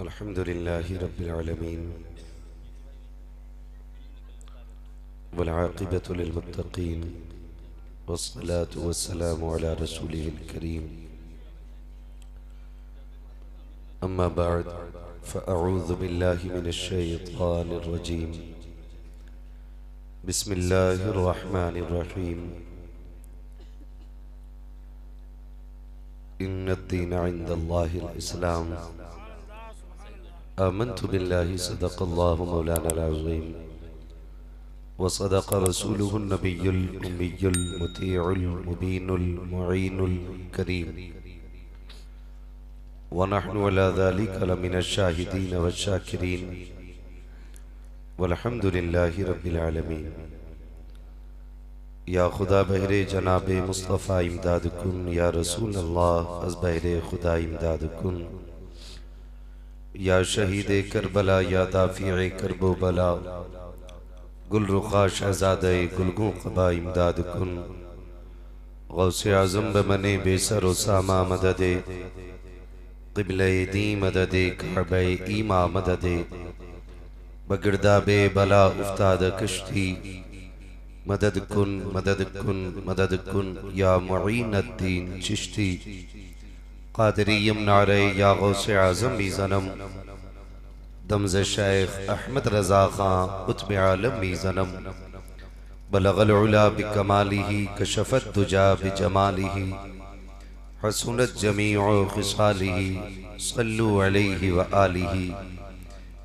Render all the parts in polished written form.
अल्हम्दुलिल्लाहि रब्बिल आलमीन वल आक़िबतु लिल मुत्तक़ीन वस्सलातु वस्सलामु अला रसूलिहिल करीम अम्मा बअद फ़अऊज़ु बिल्लाहि मिनश शैतानिर रजीम बिस्मिल्लाहिर रहमानिर रहीम इन्नद्दीन इंदल्लाहिल इस्लाम आमन्तु बिल्लाहि सदक़ल्लाहु मौलानाल अज़ीम व सदक़ रसूलुहुन नबियुल उम्मियुल मुतीउल मुबीनुल मुईनुल करीम व नहनु अला ज़ालिका लमिनश शाहिदीन वश्शाकिरीन वल्हम्दुलिल्लाहि रब्बिल आलमीन। या खुदा बहरे जनाबे मुस्तफ़ा इमदाद कुन, या रसूल अल्लाह अज़ बहरे खुदा इमदाद कुन, या शहीद करबला, या दाफ़िए करबो बला, गुल रुखा शहज़ादे गुलगू क़बा इमदाद कुन, गौसे आज़म बमने बेसर व सामा मददे, क़िबले दी मददे, काबे ईमा मददे, बगिरदाबे बला उफ्ताद कश्ती मदद कुन मदद कुन मदद कुन, या मुईनुद्दीन चिश्ती क़ादिरियम नारे, या गौसे आज़म भी ज़नम, दमज़ शेख अहमद रज़ा ख़ां कुतुब आलम भी ज़नम, बलग़ल उला बिकमालिही कशफ़त दुजा बिजमालिही, हसुनत जमीउ ख़िसालिही, सल्लु अलैहि व आलिही।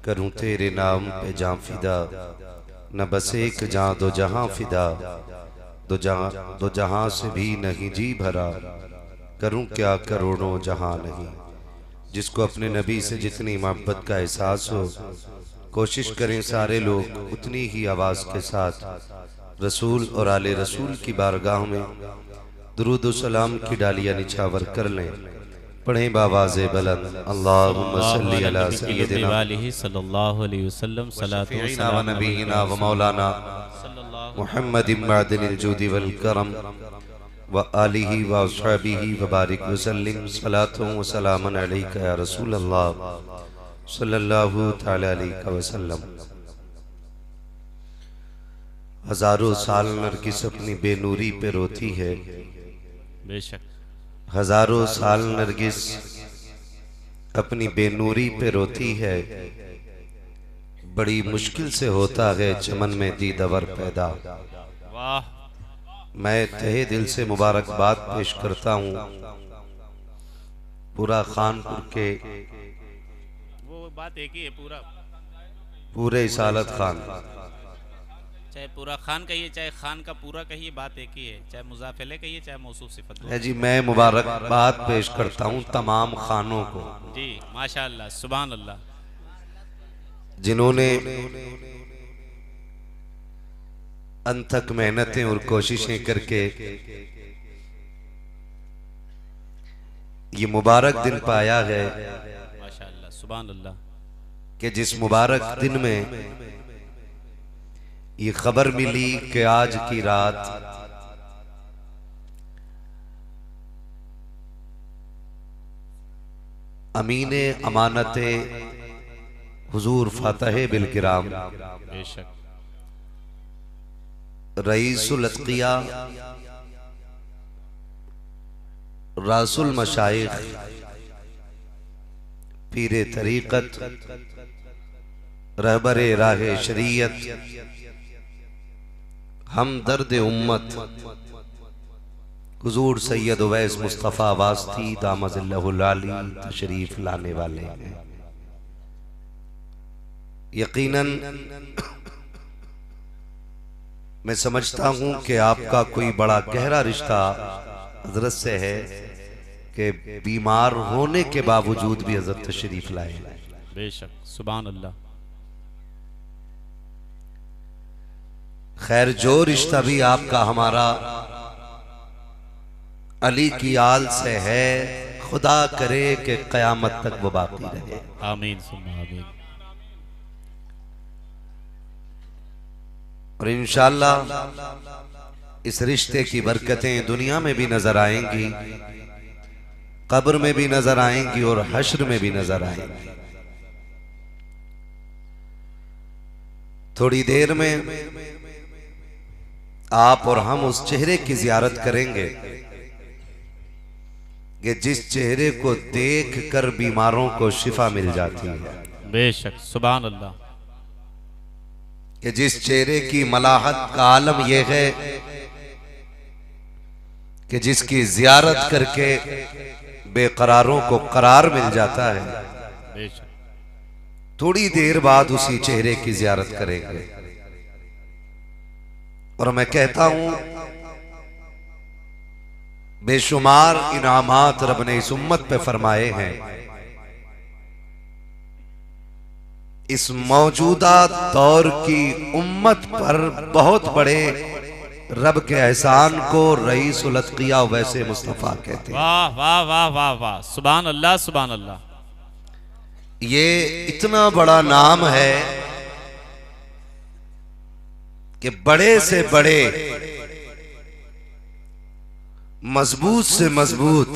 करूँ तेरे नाम पे जाँ फ़िदा, न बस एक जाँ दो जहाँ फ़िदा, दो जहाँ से भी नहीं जी भरा, करूं क्या करोड़ों जहां नहीं। जिसको अपने नबी से जितनी मोहब्बत का एहसास हो, कोशिश करें सारे लोग उतनी ही आवाज़ के साथ रसूल और आले रसूल की बारगाह में दुरूद व सलाम की डालियां निछावर कर लें। पढ़ें बावाज़े बुलंद अल्लाहुम्मा सल्ली अला सय्यिदिना सल्लल्लाहु अलैहि वसल्लम शफीइना व नबीना व मौलाना मुहम्मदिन मअदिनिल जूदि वल करम व आलिही व अस्हाबिही व बारिक वसल्लिम सलातु व सलामन अलैका या रसूल अल्लाह सल्लल्लाहु तआला अलैहि वसल्लम। हजारों साल नरगिस अपनी बेनूरी पे रोती है, बेशक हजारों साल नरगिस अपनी बेनूरी पे रोती है, बड़ी मुश्किल से होता है चमन में दीदवर पैदा। वाह, मैं तहे दिल से मुबारकबाद पेश करता हूँ पूरा खानपुर के वो बात एक ही है। पूरे इसालत खान, चाहे पूरा खान कहिए चाहे खान का पूरा कहिए, बात एक ही है। चाहे मुजाफिले कहिए चाहे मौसूफ सिफत है जी। मैं मुबारकबाद पेश करता हूँ तमाम खानों को जी, माशाअल्लाह, सुभान अल्लाह, जिन्होंने अनथक मेहनतें और कोशिशें करके ये मुबारक दिन पाया है माशाअल्लाह, सुभान अल्लाह। कि जिस मुबारक दिन में ये खबर मिली कि आज की रात अमीने अमानते हुजूर फातह बिल किराम बेशक रईसुल अत्किया रासुल मशाइख पीरे तरीक़त रहबरे राहे शरीयत हम दर्द उम्मत हुजूर सैयद उवैस मुस्तफ़ा वास्ती दामज़िल्लहुल आली तशरीफ लाने वाले हैं। यकीनन मैं समझता हूं कि आपका कोई बड़ा गहरा रिश्ता हजरत से है कि बीमार होने के बावजूद भी हजरत तशरीफ लाए। बेशक, सुभान अल्लाह। खैर, जो रिश्ता भी आपका हमारा अली की आल से है, खुदा करे कि क़यामत तक वो बाकी रहे। आमीन सुम्मा आमीन। और इंशाअल्लाह इस रिश्ते की बरकतें दुनिया में भी नजर आएंगी, कब्र में भी नजर आएंगी और हश्र में भी नजर आएंगी। थोड़ी देर में आप और हम उस चेहरे की जियारत करेंगे कि जिस चेहरे को देख कर बीमारों को शिफा मिल जाती है। बेशक, सुभान अल्लाह। कि जिस चेहरे की मलाहत का आलम यह है कि जिसकी जियारत करके बेकरारों को करार मिल जाता है। बेशक। थोड़ी देर बाद उसी चेहरे की जियारत करेंगे। और मैं कहता हूं बेशुमार इनामात रब ने इस उम्मत पे फरमाए हैं। इस मौजूदा दौर की उम्मत पर बहुत बड़े रब के एहसान को रईसुल अत्किया वैसे मुस्तफा कहते हैं। वाह वाह वाह वाह वाह, सुभान अल्लाह सुभान अल्लाह। ये इतना बड़ा नाम है कि बड़े से बड़े, मजबूत से मजबूत,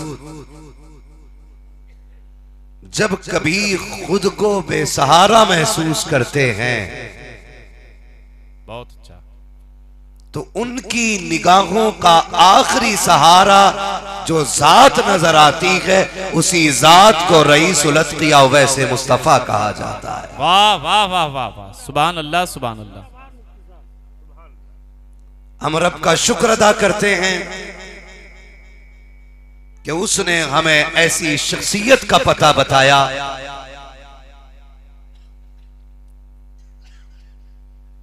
जब कभी खुद को बेसहारा महसूस करते हैं बहुत अच्छा, तो उनकी निगाहों का आखिरी सहारा जो जात नजर आती है, उसी जात को रईसुल अत्किया वैसे मुस्तफा कहा जाता है। वाह वाह वाह वाह वाह, सुभान अल्लाह सुभान अल्लाह। हम रब का शुक्र अदा करते हैं कि उसने हमें ऐसी शख्सियत का पता बताया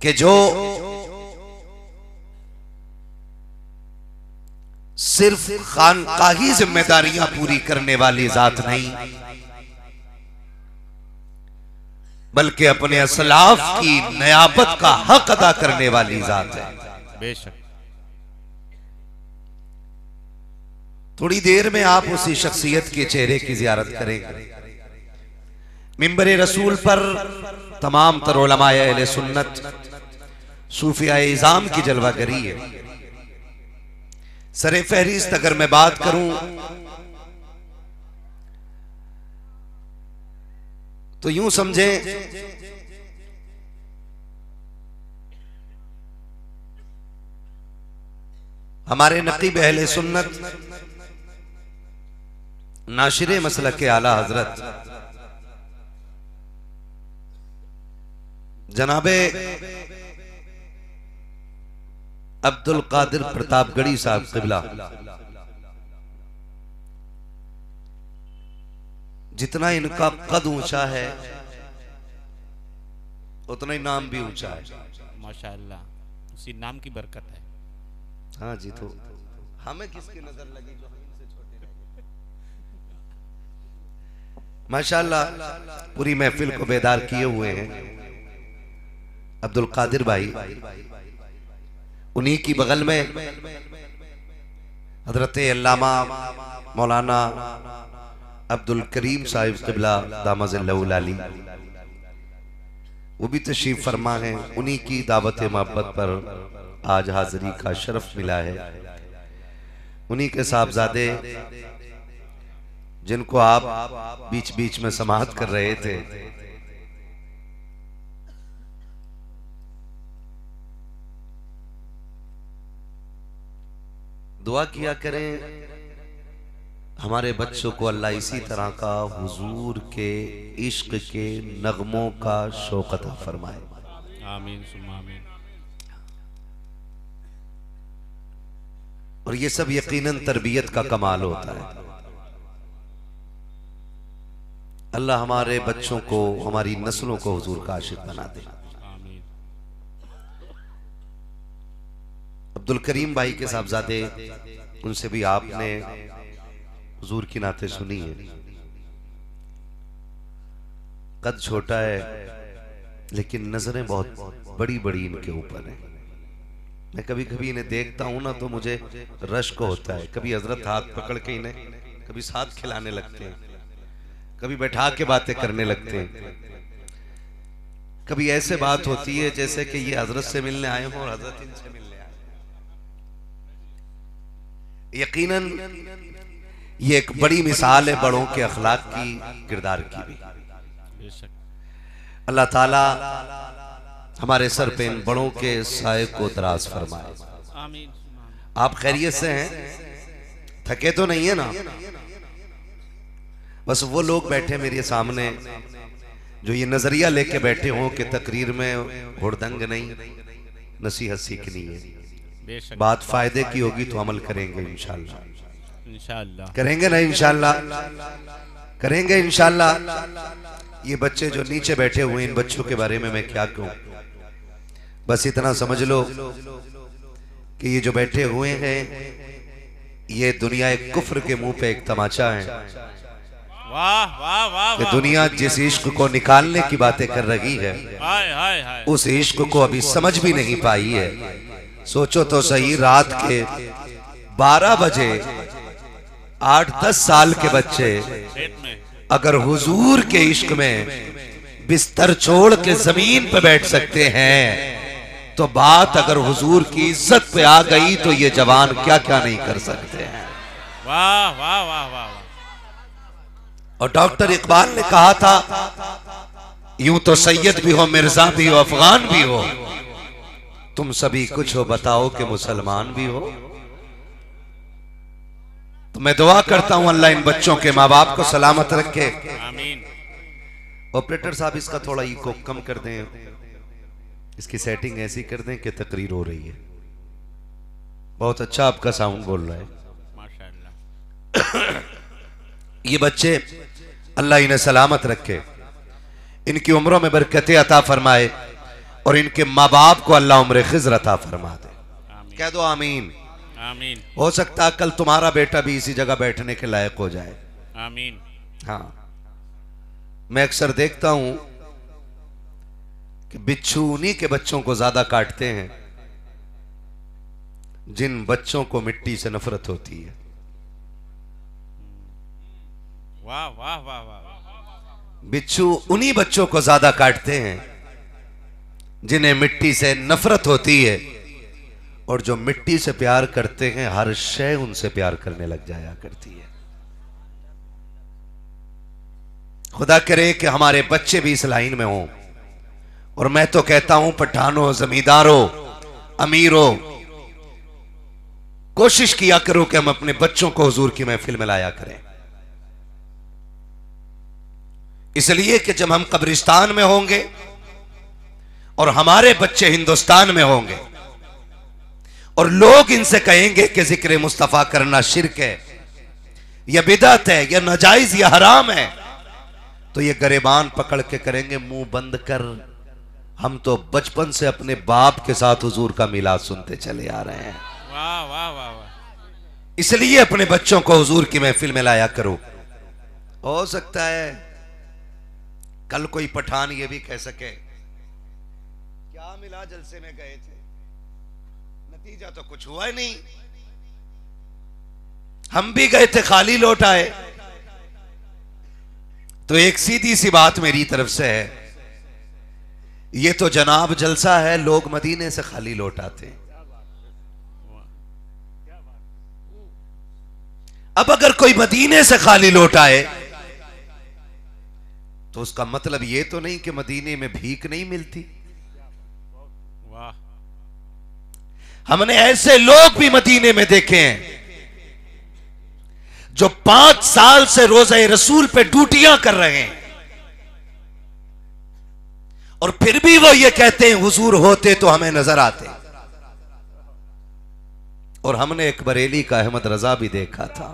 कि जो सिर्फ खानकाही जिम्मेदारियां पूरी करने वाली जात नहीं, बल्कि अपने असलाफ की नियाबत का हक अदा करने वाली जात है। बेशक। थोड़ी देर में आप उसी शख्सियत के चेहरे की जियारत करेंगे। मिंबर रसूल पर तमाम तर उलमाए अहले सुन्नत, सूफियाए इज़ाम की जलवागरी है। सरे फहरिस्त अगर मैं बात करूं तो यूं समझें हमारे नकीब अहले सुन्नत नाशिरे मसलक के आला हजरत जनाबे अब्दुल कादिर प्रतापगढ़ी साहब क़िबला, जितना इनका कद ऊंचा है उतना ही नाम भी ऊंचा है। माशाअल्लाह, उसी नाम की बरकत है। हाँ जी, तो हमें किसकी नजर लगी जो हमसे छोटे रहे? माशाअल्लाह पूरी महफिल को बेदार किए हुए हैं अब्दुल कादिर भाई। उन्हीं की बगल में हजरत अल्लामा मौलाना अब्दुल करीम साहिब क़िबला दामज़िल्लहुल आली, वो भी तशरीफ फरमा है। उन्हीं की दावत मोहब्बत पर आज हाजिरी का शरफ मिला है। उन्हीं के साहबजादे जिनको आप बीच बीच में समाअत कर रहे थे, दुआ किया करें हमारे बच्चों को अल्लाह इसी तरह का हुजूर के इश्क के नगमों का शौक अता फरमाए। आमीन सुम्मा आमीन। और ये सब यकीनन तरबियत का कमाल होता है। अल्लाह हमारे बच्चों को, हमारी नस्लों को हुजूर का आशिक बना दे। अब्दुल करीम भाई के साहबजादे, उनसे भी आपने हुजूर की नाते सुनी है। कद छोटा है लेकिन नजरें बहुत बड़ी बड़ी इनके ऊपर हैं। मैं कभी कभी इन्हें देखता हूं ना तो मुझे रश्क होता है। कभी हजरत हाथ पकड़ के इन्हें कभी साथ खिलाने लगते हैं, कभी बैठा के बातें करने लगते हैं, कभी ऐसे बात होती है जैसे कि ये हजरत से मिलने आए हों और हजरत इनसे मिलने आए। यकीनन ये एक बड़ी मिसाल है बड़ों के अखलाक की, किरदार की भी। अल्लाह ताला हमारे सर पे इन बड़ों के साए को दराज फरमाए। आमीन। आप खैरियत से हैं? थके तो नहीं है ना? बस वो लोग बैठे मेरे सामने जो ये नजरिया लेके बैठे हों कि तकरीर में हुड़दंग नहीं, नसीहत सीखनी है, बेशक बात फायदे की होगी तो अमल करेंगे इंशाल्लाह। इंशाअल्लाह करेंगे ना? इंशाल्लाह करेंगे इंशाल्लाह। ये बच्चे जो नीचे बैठे हुए, इन बच्चों के बारे में मैं क्या कहूं, बस इतना समझ लो कि ये जो बैठे हुए हैं ये दुनिया एक कुफ्र के मुंह पे एक तमाचा है। वाह वाह वाह कि वाह। दुनिया जिस इश्क को निकालने की बातें कर रही है, हाय हाय हाय। उस इश्क को अभी समझ भी नहीं पाई है। सोचो तो सही, रात के 12 बजे 8-10 साल के बच्चे पेट में अगर हुजूर के इश्क में बिस्तर छोड़ के जमीन पे बैठ सकते हैं, तो बात अगर हुजूर की इज्जत पे आ गई तो ये जवान क्या क्या नहीं कर सकते हैं। वाह वाह वाह वाह। और डॉक्टर इकबाल ने कहा था, यूं तो सैयद भी हो, मिर्जा भी हो, अफगान भी हो, तुम सभी कुछ हो, बताओ कि मुसलमान भी हो। तो मैं दुआ करता हूं अल्लाह इन बच्चों के माँ बाप को सलामत रखे। आमीन। ऑपरेटर साहब इसका थोड़ा इको कम कर दें, इसकी सेटिंग ऐसी कर दें कि तकरीर हो रही है। बहुत अच्छा आपका साउंड बोल रहा है माशाअल्लाह। ये बच्चे अल्लाह इन्हें सलामत रखे, इनकी उम्रों में बरकतें अता फरमाए और इनके माँ बाप को अल्लाह उम्र खिज़र अता फरमा दे। आमीन। कह दो आमीन। आमीन। हो सकता है कल तुम्हारा बेटा भी इसी जगह बैठने के लायक हो जाए। आमीन। हाँ, मैं अक्सर देखता हूं कि बिच्छू उन्हीं के बच्चों को ज्यादा काटते हैं जिन बच्चों को मिट्टी से नफरत होती है। वाह वाह वाह वाह। बिच्छू उन्हीं बच्चों को ज्यादा काटते हैं जिन्हें मिट्टी से नफरत होती है, और जो मिट्टी से प्यार करते हैं हर शय उनसे प्यार करने लग जाया करती है। खुदा करे कि हमारे बच्चे भी इस लाइन में हों। और मैं तो कहता हूं पठानों, जमींदारों, अमीरों, कोशिश किया करो कि हम अपने बच्चों को हुजूर की महफिल में लाया करें, इसलिए कि जब हम कब्रिस्तान में होंगे और हमारे बच्चे हिंदुस्तान में होंगे और लोग इनसे कहेंगे कि जिक्र मुस्तफा करना शिर्क है, या बिदअत है, या नाजायज, या हराम है, तो ये गरेबान पकड़ के करेंगे मुंह बंद कर, हम तो बचपन से अपने बाप के साथ हुजूर का मिलाद सुनते चले आ रहे हैं। वाह वाह वाह वाह। इसलिए अपने बच्चों को हुजूर की महफिल में लाया करो। हो सकता है कल कोई पठान ये भी कह सके क्या मिला जलसे में गए थे, नतीजा तो कुछ हुआ ही नहीं, हम भी गए थे खाली लौट आए। तो एक सीधी सी बात मेरी तरफ से है, ये तो जनाब जलसा है, लोग मदीने से खाली लौट आते हैं। अब अगर कोई मदीने से खाली लौट आए तो उसका मतलब ये तो नहीं कि मदीने में भीख नहीं मिलती। वाह। हमने ऐसे लोग भी मदीने में देखे हैं जो 5 साल से रोज़े रसूल पे ड्यूटियां कर रहे हैं, और फिर भी वो ये कहते हैं हुजूर होते तो हमें नजर आते। और हमने एक बरेली का अहमद रजा भी देखा था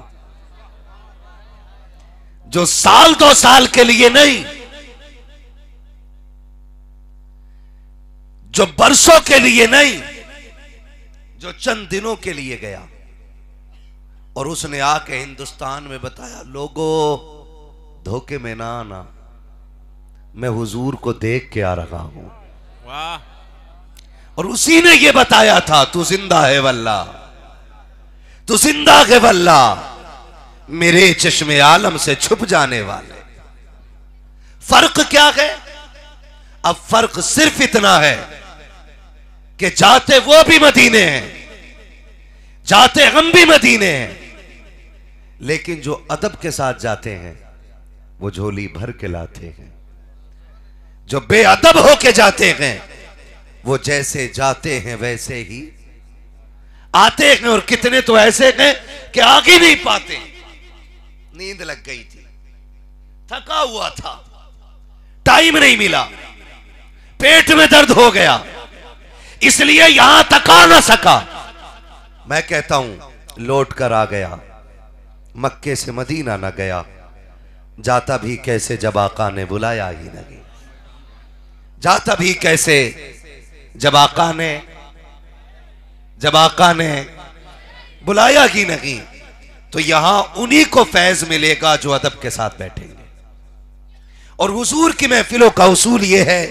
जो 1-2 साल के लिए नहीं, जो बरसों के लिए नहीं, जो चंद दिनों के लिए गया, और उसने आके हिंदुस्तान में बताया, लोगों धोखे में ना आना, मैं हुजूर को देख के आ रहा हूं। वाह। और उसी ने ये बताया था, तू जिंदा है वल्लाह, तू जिंदा है वल्लाह, मेरे चश्मे आलम से छुप जाने वाले। फर्क क्या है? अब फर्क सिर्फ इतना है कि जाते वो भी मदीने हैं, जाते हम भी मदीने हैं, लेकिन जो अदब के साथ जाते हैं वो झोली भर के लाते हैं, जो बेअदब होके जाते हैं वो जैसे जाते हैं वैसे ही आते हैं, और कितने तो ऐसे हैं कि आगे नहीं पाते। नींद लग गई थी, थका हुआ था, टाइम नहीं मिला, पेट में दर्द हो गया, इसलिए यहां तक आ ना सका। मैं कहता हूं लौट कर आ गया, मक्के से मदीना न गया, जाता भी कैसे जब आका ने बुलाया ही नहीं। जाता भी कैसे जब आका ने बुलाया ही नहीं। तो यहां उन्हीं को फैज मिलेगा जो अदब के साथ बैठेंगे। और हुजूर की महफिलों का उसूल यह है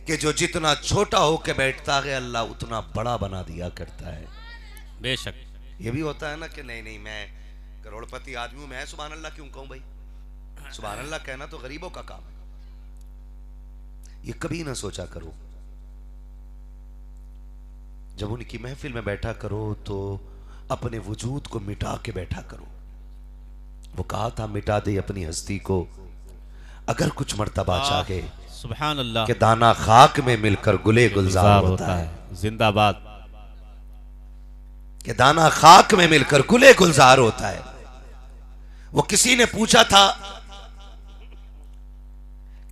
कि जो जितना छोटा होकर बैठता है अल्लाह उतना बड़ा बना दिया करता है। बेशक ये भी होता है ना कि नहीं नहीं मैं करोड़पति आदमी हूं, मैं सुभान अल्लाह क्यों कहूं भाई। सुभान अल्लाह कहना तो गरीबों का काम है। ये कभी ना सोचा करो। जब उनकी महफिल में बैठा करो तो अपने वजूद को मिटा के बैठा करो। वो कहा था मिटा दे अपनी हस्ती को अगर कुछ मर्तबा चाहे, सुभान अल्लाह, कि दाना खाक में मिलकर गुले गुलजार होता है। जिंदाबाद। कि दाना खाक में मिलकर गुले गुलजार होता है। वो किसी ने पूछा था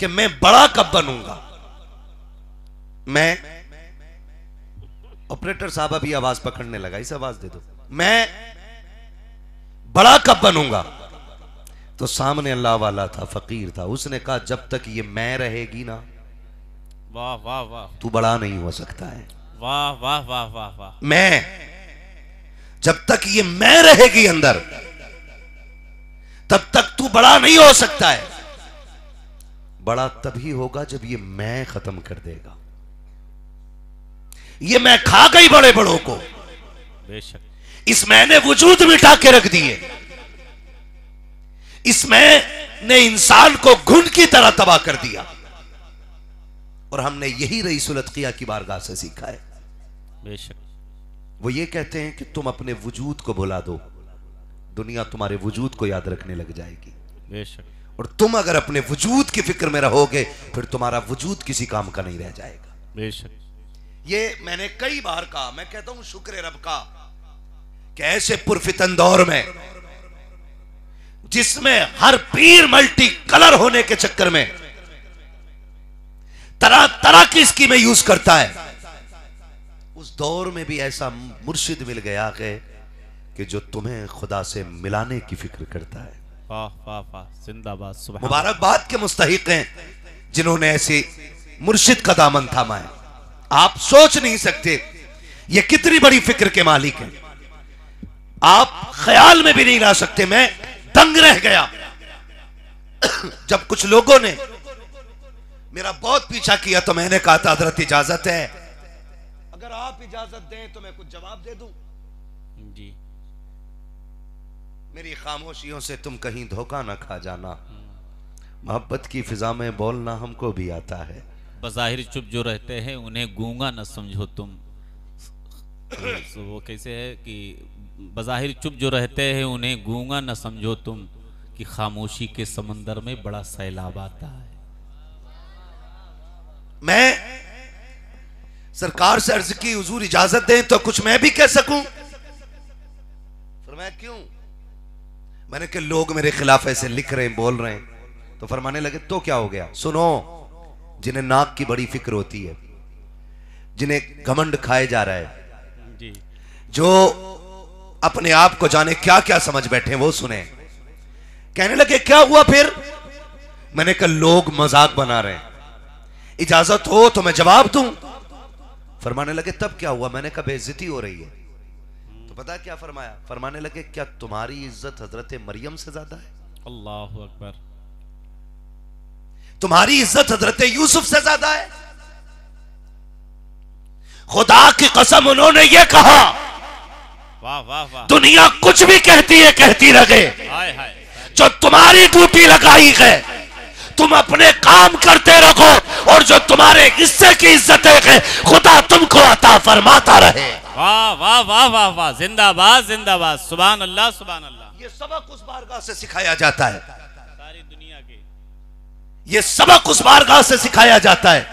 कि मैं बड़ा कब बनूंगा। मैं ऑपरेटर साहब अभी आवाज पकड़ने लगा, इस आवाज दे दो। मैं बड़ा कब बनूंगा। तो सामने अल्लाह वाला था, फकीर था, उसने कहा जब तक ये मैं रहेगी ना, वाह वाह वाह, तू बड़ा नहीं हो सकता है। वाह वाह वाह वाह वाह। मैं, जब तक ये मैं रहेगी अंदर तब तक तू बड़ा नहीं हो सकता है। बड़ा तभी होगा जब ये मैं खत्म कर देगा। ये मैं खा गई बड़े बड़ों को, बेशक इस मैंने वजूद मिटा के रख दिए। इस मैं ने इंसान को घुन की तरह तबाह कर दिया। और हमने यही रईसुल अत्किया की बारगाह से सीखा है। बेशक वो ये कहते हैं कि तुम अपने वजूद को भुला दो, दुनिया तुम्हारे वजूद को याद रखने लग जाएगी। बेशक। और तुम अगर अपने वजूद की फिक्र में रहोगे फिर तुम्हारा वजूद किसी काम का नहीं रह जाएगा। बेशक। ये मैंने कई बार कहा, मैं कहता हूं शुक्र रब का कि ऐसे पुरफितन दौर में जिसमें हर पीर मल्टी कलर होने के चक्कर में तरह तरह की स्कीमें यूज करता है, उस दौर में भी ऐसा मुर्शिद मिल गया है कि जो तुम्हें खुदा से मिलाने की फिक्र करता है। वाह वाह वाह, जिंदाबाद। सुभान। मुबारकबाद के मुस्तहिक हैं जिन्होंने ऐसे मुर्शिद का दामन थामा है। आप सोच नहीं सकते ये कितनी बड़ी फिक्र के मालिक हैं। आप ख्याल में भी नहीं ला सकते। मैं दंग रह गया जब कुछ लोगों ने मेरा बहुत पीछा किया तो मैंने कहा था हजरत इजाजत है, अगर आप इजाजत दें तो मैं कुछ जवाब दे दूं। जी। मेरी खामोशियों से तुम कहीं धोखा ना खा जाना, मोहब्बत की फिजा में बोलना हमको भी आता है। बज़ाहिर चुप जो रहते हैं उन्हें गूंगा न समझो तुम। वो कैसे है कि बज़ाहिर चुप जो रहते हैं उन्हें गूंगा न समझो तुम, कि खामोशी के समंदर में बड़ा सैलाब आता है। मैं सरकार से अर्ज की हुजूर इजाजत दें तो कुछ मैं भी कह सकूं। फरमाया क्यों। मैंने कहा लोग मेरे खिलाफ ऐसे लिख रहे हैं, बोल रहे हैं। तो फरमाने लगे तो क्या हो गया। सुनो, जिन्हें नाक की बड़ी फिक्र होती है, जिन्हें घमंड खाए जा रहा है जी, जो अपने आप को जाने क्या क्या समझ बैठे वो सुने। कहने लगे क्या हुआ फिर। मैंने कहा लोग मजाक बना रहे हैं, इजाजत हो तो मैं जवाब दूं। फरमाने लगे तब क्या हुआ। मैंने कहा बेइज्जती हो रही है। तो पता क्या फरमाया। फरमाने लगे क्या तुम्हारी इज्जत हजरत मरियम से ज्यादा है। अल्लाहु अकबर। तुम्हारी इज्जत हजरत यूसुफ से ज्यादा है। खुदा की कसम उन्होंने ये कहा, वाह वाह वाह, दुनिया कुछ भी कहती है कहती रहे, हाय हाय, जो तुम्हारी ड्यूटी लगाई है तुम अपने काम करते रहो, और जो तुम्हारे हिस्से की इज्जत है खुदा तुमको अता फरमाता रहे। वाह वाह वाह वाह वाह, जिंदाबाद जिंदाबाद, सुभान अल्लाह सुभान अल्लाह। ये सबक उस बारगाह से सिखाया जाता है। सारी दुनिया के ये सबक उस बारगाह से सिखाया जाता है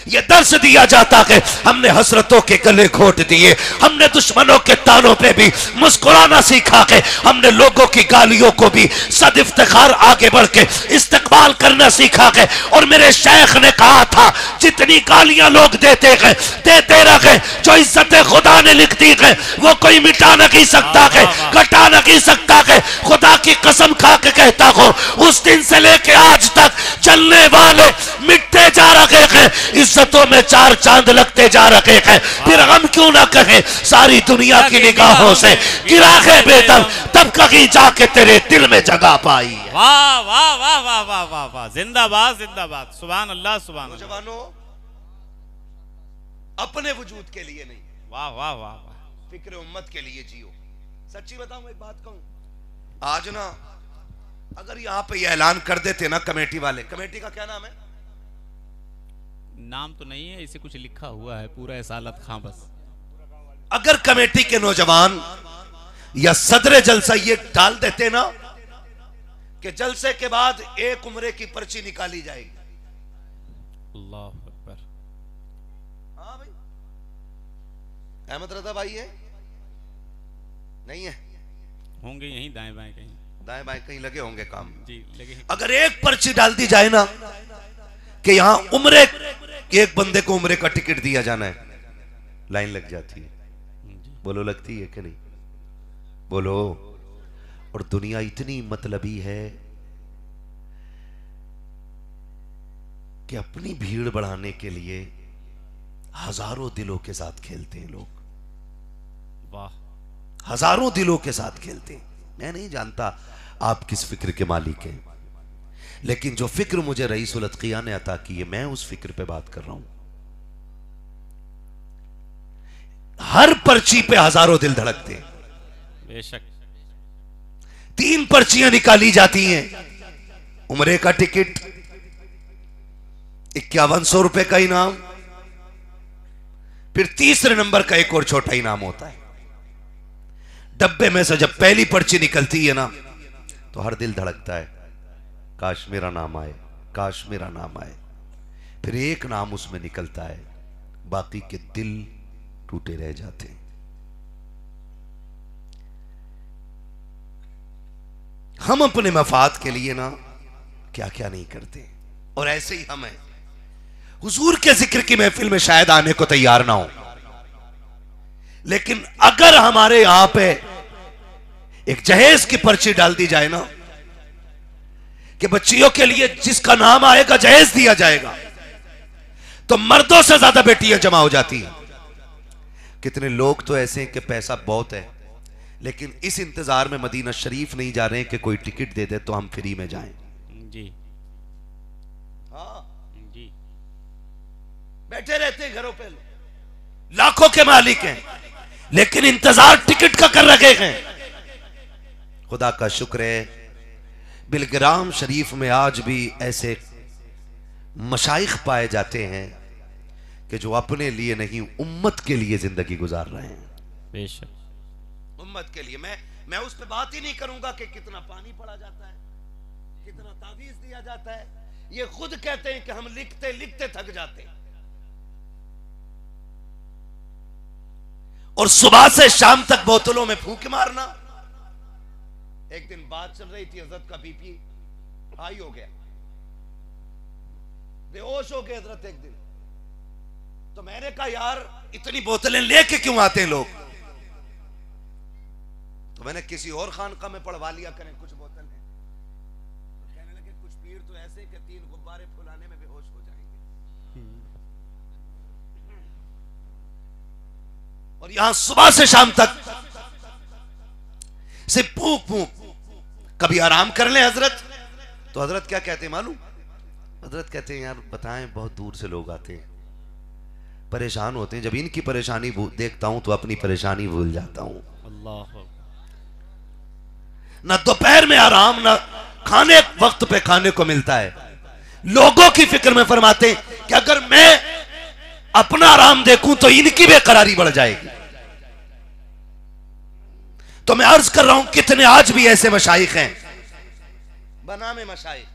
ये दर्श दिया जाता कि हमने हसरतों के गले घोट दिए, हमने दुश्मनों के तानों पे भी मुस्कुराना सीखा कि हमने लोगों की गालियों को भी सद इफ्तिखार आगे बढ़ के इस्तेमाल करना सीखा के। और मेरे शेख ने कहा था जितनी गालियां लोग देते गए देते रहे, जो इज्जत खुदा ने लिख दी है वो कोई मिटा नहीं सकता है, घटा नहीं सकता है। खुदा की कसम खा के कहता हूं उस दिन से लेके आज तक चलने वाले मिटते जा रहे हैं, इज्जतों में चार चांद लगते जा रहे हैं। फिर हम क्यों ना कहें सारी दुनिया की निगाहों से गिरा है बेदम, तब कहीं जाके तेरे दिल में जगह पाई। वाह वाह वाह वाह वाह वाह वाह, जिंदाबाद जिंदाबाद, सुभान अल्लाह सुभान अल्लाह। नौजवानों अपने वजूद के लिए नहीं, वाह वाह वाह वाह, फिक्र उम्मत के लिए जियो। सच्ची बताऊं एक बात कहूं, आज ना अगर यहां पे ये ऐलान कर देते ना कमेटी वाले, कमेटी का क्या नाम है? नाम तो नहीं है, इसे कुछ लिखा हुआ है पूरा एसालत खां बस। अगर कमेटी के नौजवान या सदर जलसा ये डाल देते ना कि जलसे के बाद एक उम्रे की पर्ची निकाली जाएगी। अल्लाह अकबर। हाँ भाई, अहमद रजा भाई है नहीं है? होंगे यहीं दाएं बाएं कहीं, दाएं बाएं कहीं लगे होंगे काम जी लगे। अगर एक पर्ची डाल दी जाए ना कि यहां उम्रे, एक बंदे को उम्रे का टिकट दिया जाना है, लाइन लग जाती है। बोलो लगती है कि नहीं? बोलो। और दुनिया इतनी मतलबी है कि अपनी भीड़ बढ़ाने के लिए हजारों दिलों के साथ खेलते हैं लोग। वाह, हजारों दिलों के साथ खेलते हैं। मैं नहीं जानता आप किस फिक्र के मालिक हैं, लेकिन जो फिक्र मुझे रईसुल अत्किया ने अता की है, मैं उस फिक्र पे बात कर रहा हूं। हर पर्ची पे हजारों दिल धड़कते हैं। बेशक। 3 पर्चियां निकाली जाती हैं, उम्रे का टिकट, 5100 रुपए का इनाम, फिर तीसरे नंबर का एक और छोटा इनाम होता है। डब्बे में से जब पहली पर्ची निकलती है ना तो हर दिल धड़कता है, काश मेरा नाम आए, काश मेरा नाम आए। फिर एक नाम उसमें निकलता है, बाकी के दिल टूटे रह जाते हैं। हम अपने मफाद के लिए ना क्या क्या नहीं करते, और ऐसे ही हम हैं। हुजूर के जिक्र की महफिल में शायद आने को तैयार ना हो, लेकिन अगर हमारे यहां पे एक जहेज की पर्ची डाल दी जाए ना कि बच्चियों के लिए जिसका नाम आएगा जहेज दिया जाएगा, तो मर्दों से ज्यादा बेटियां जमा हो जाती हैं। कितने लोग तो ऐसे हैं कि पैसा बहुत है, लेकिन इस इंतजार में मदीना शरीफ नहीं जा रहे हैं कि कोई टिकट दे दे तो हम फ्री में जाएं। जी हाँ जी, बैठे रहते हैं घरों पे, लाखों के मालिक हैं, लेकिन इंतजार टिकट का कर रखे हैं। खुदा का शुक्र है बिलग्राम शरीफ में आज भी ऐसे मशाइख पाए जाते हैं कि जो अपने लिए नहीं उम्मत के लिए जिंदगी गुजार रहे हैं। बेशक उम्मत के लिए। मैं उस पर बात ही नहीं करूंगा कि कितना पानी पड़ा जाता है, कितना तावीज दिया जाता है। ये खुद कहते हैं कि हम लिखते लिखते थक जाते हैं, और सुबह से शाम तक बोतलों में फूंक मारना। एक दिन बात चल रही थी, हजरत का बीपी हाई हो गया, बेहोश हो गए हजरत एक दिन। तो मैंने कहा यार इतनी बोतलें लेके क्यों आते हैं लोग? तो मैंने किसी और खानका में पढ़वा लिया करें कुछ बोतल है। तो कहने लगे कुछ पीर तो ऐसे कि 3 गुब्बारे फुलाने में बेहोश हो जाएंगे। और यहां सुबह से शाम तक सिर्फ फूंक फूंक। कभी आराम कर ले हजरत, तो हजरत क्या कहते हैं मालूम? हजरत कहते हैं यार बताएं, बहुत दूर से लोग आते हैं, परेशान होते हैं, जब इनकी परेशानी देखता हूं तो अपनी परेशानी भूल जाता हूं। अल्लाह, ना दोपहर में आराम, ना खाने वक्त पे खाने को मिलता है। लोगों की फिक्र में फरमाते हैं कि अगर मैं अपना आराम देखूं तो इनकी बेकरारी बढ़ जाएगी। तो मैं अर्ज कर रहा हूं कितने आज भी ऐसे मशाइख हैं, बना में मशाइख,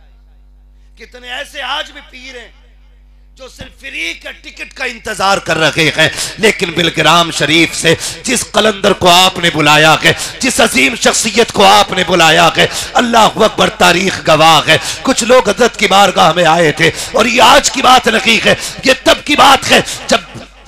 कितने ऐसे आज भी पीर हैं जो सिर्फ फ्री के टिकट का इंतजार कर रहे हैं, लेकिन बिलग्राम शरीफ से जिस कलंदर को आपने बुलाया है, जिस अजीम शख्सियत को आपने बुलाया है, अल्लाह अकबर, तारीख गवाह है। कुछ लोग हजरत की बारगाह में आए थे, और ये आज की बात नहीं है, ये तब की बात है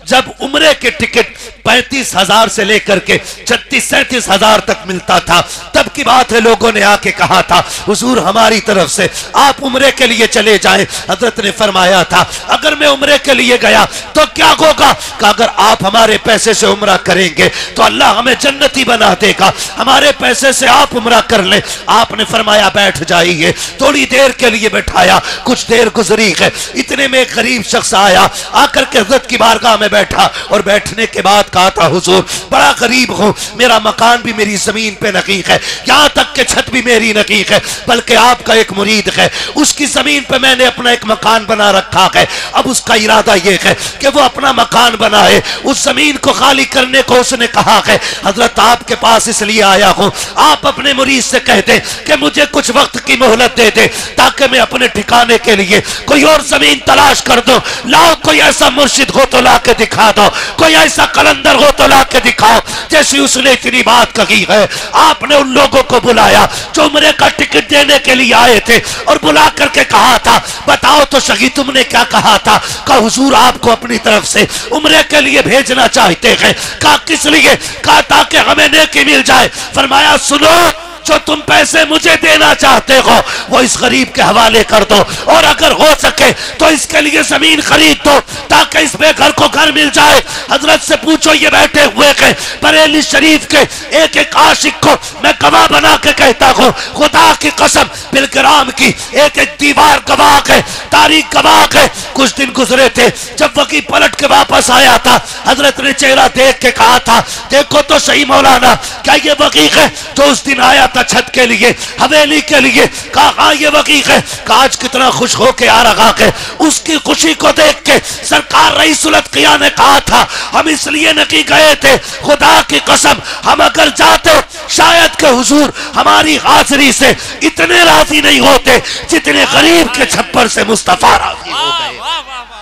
जब उम्रे के टिकट 35,000 से लेकर के 36-37,000 तक मिलता था। तब की बात है, लोगों ने आके कहा था हुजूर हमारी तरफ से आप उम्रे के लिए चले जाएं। हजरत ने फरमाया था अगर मैं उम्रे के लिए गया तो क्या होगा, कि अगर आप हमारे पैसे से उम्रा करेंगे तो अल्लाह हमें जन्नती बना देगा, हमारे पैसे से आप उम्रा कर लें। आपने फरमाया बैठ जाइए। थोड़ी देर के लिए बैठाया, कुछ देर गुजरी है, इतने में एक गरीब शख्स आया, आकर के हजरत की बारगाह में बैठा, और बैठने के बाद कहा था हुजूर बड़ा गरीब हूं, मेरा मकान भी मेरी जमीन पे नहीं है, यहां तक के छत भी मेरी नहीं है, बल्कि आपका एक मुरीद है, उसकी जमीन पे मैंने अपना एक मकान बना रखा है। अब उसका इरादा यह है कि वो अपना मकान बनाए, उस जमीन को खाली करने को उसने कहा है। हजरत आपके पास इसलिए आया हूं, आप अपने मुरीद से कह दें कि मुझे कुछ वक्त की मोहलत दे दे, ताकि मैं अपने ठिकाने के लिए कोई और जमीन तलाश कर दूं। लाओ कोई ऐसा मुर्शिद हो तो ला के दिखा दो, कोई ऐसा कलंदर हो तो ला के दिखाओ। जैसे उसने इतनी बात कही है, आपने उन लोगों को बुलाया जो उम्रे का टिकट देने के लिए आए थे, और बुला करके कहा था बताओ तो सही तुमने क्या कहा था। कहा हुजूर आपको अपनी तरफ से उम्रे के लिए भेजना चाहते हैं। कहा किस लिए? कहा ताकि हमें नेकी मिल जाए। फरमाया सुनो, जो तुम पैसे मुझे देना चाहते हो वो इस गरीब के हवाले कर दो, और अगर हो सके तो इसके लिए जमीन खरीद दो, ताकि इस बेघर को घर मिल जाए। हजरत से पूछो, ये बैठे हुए के बरेली शरीफ के एक एक आशिक को मैं गवाह बना के कहता हूँ, खुदा की कसम बिलग्राम की एक एक दीवार गवाह है, तारीख गवाह है। कुछ दिन गुजरे थे, जब वकी पलट के वापस आया था, हजरत ने चेहरा देख के कहा था देखो तो सही मौलाना, क्या ये वकी है जो उस दिन आया था छत के लिए, हवेली के लिए? कहा हाँ ये वकी है। कहा आज कितना खुश होके आ रहा है। उसकी खुशी को देख के सरकार रईसुल अत्किया ने कहा था हम इसलिए नहीं गए थे, खुदा की कसम हम अगर जाते शायद के हुजूर हमारी हाजिरी से इतने राजी नहीं होते जितने गरीब के छप्पर से मुस्तफा राजी हो गए। वाह वाह वाह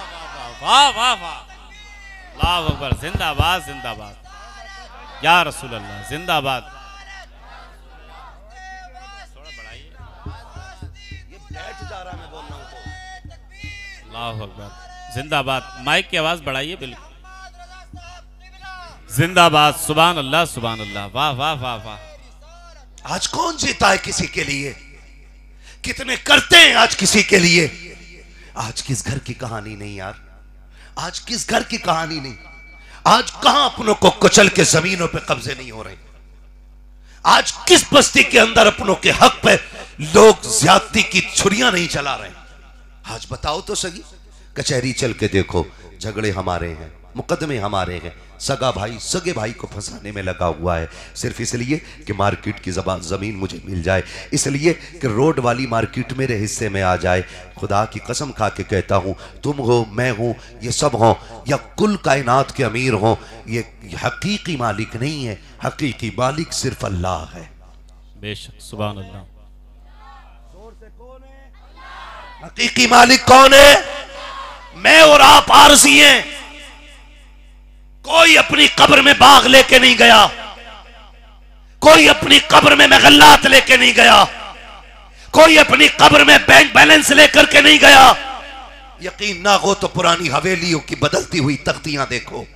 वाह वाह वाह, अल्लाह अकबर, जिंदाबाद जिंदाबाद या रसूल अल्लाह, जिंदाबाद। अल्लाह अकबर, जिंदाबाद। माइक की आवाज बढ़ाइए, बिल्कुल जिंदाबाद। सुभान अल्लाह सुभान अल्लाह, वाह वाह वाह वाह। आज कौन जीता है किसी के लिए? कितने करते हैं आज किसी के लिए? आज किस घर की कहानी नहीं यार, आज किस घर की कहानी नहीं। आज कहां अपनों को कुचल के जमीनों पे कब्जे नहीं हो रहे। आज किस बस्ती के अंदर अपनों के हक पे लोग ज्यादती की छुरियां नहीं चला रहे। आज बताओ तो सही, कचहरी चल के देखो, झगड़े हमारे हैं, मुकदमे हमारे हैं, सगा भाई सगे भाई को फंसाने में लगा हुआ है, सिर्फ इसलिए कि मार्केट की जमीन मुझे मिल जाए, इसलिए कि रोड वाली मार्केट मेरे हिस्से में आ जाए। खुदा की कसम खा के कहता हूँ, तुम हो, मैं हूँ, ये सब हो, या कुल कायनात के अमीर हो, ये हकीकी मालिक नहीं है। हकीकी मालिक सिर्फ अल्लाह है। बेशक, सुभान अल्लाह। हकीकी मालिक कौन है? मैं और आप आरज़ी हैं। कोई अपनी कब्र में बाग लेके नहीं गया, कोई अपनी कब्र में मगल्लात लेके नहीं गया, कोई अपनी कब्र में बैंक बैलेंस लेकर के नहीं गया। यकीन ना हो तो पुरानी हवेलियों की बदलती हुई तख्तियां देखो।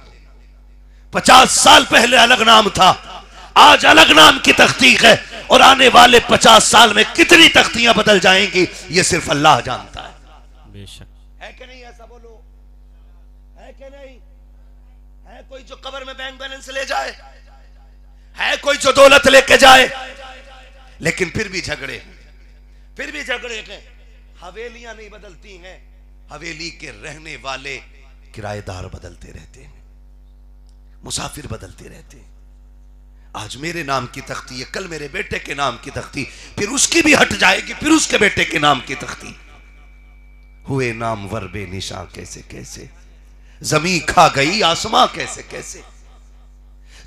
50 साल पहले अलग नाम था, आज अलग नाम की तख्ती है, और आने वाले 50 साल में कितनी तख्तियां बदल जाएंगी ये सिर्फ अल्लाह जानता है। बेशक है कि नहीं? ऐसा बोलो, है कि नहीं? है कोई जो कब्र में बैंक बैलेंस ले जाए? है कोई जो दौलत लेके जाए? लेकिन फिर भी झगड़े, फिर भी झगड़े हैं। हवेलियां नहीं बदलती हैं, हवेली के रहने वाले किराएदार बदलते रहते हैं, मुसाफिर बदलते रहते हैं। आज मेरे नाम की तख्ती है, कल मेरे बेटे के नाम की तख्ती, फिर उसकी भी हट जाएगी, फिर उसके बेटे के नाम की तख्ती। हुए नाम वर बेनिशां कैसे कैसे, जमीन खा गई आसमां कैसे कैसे।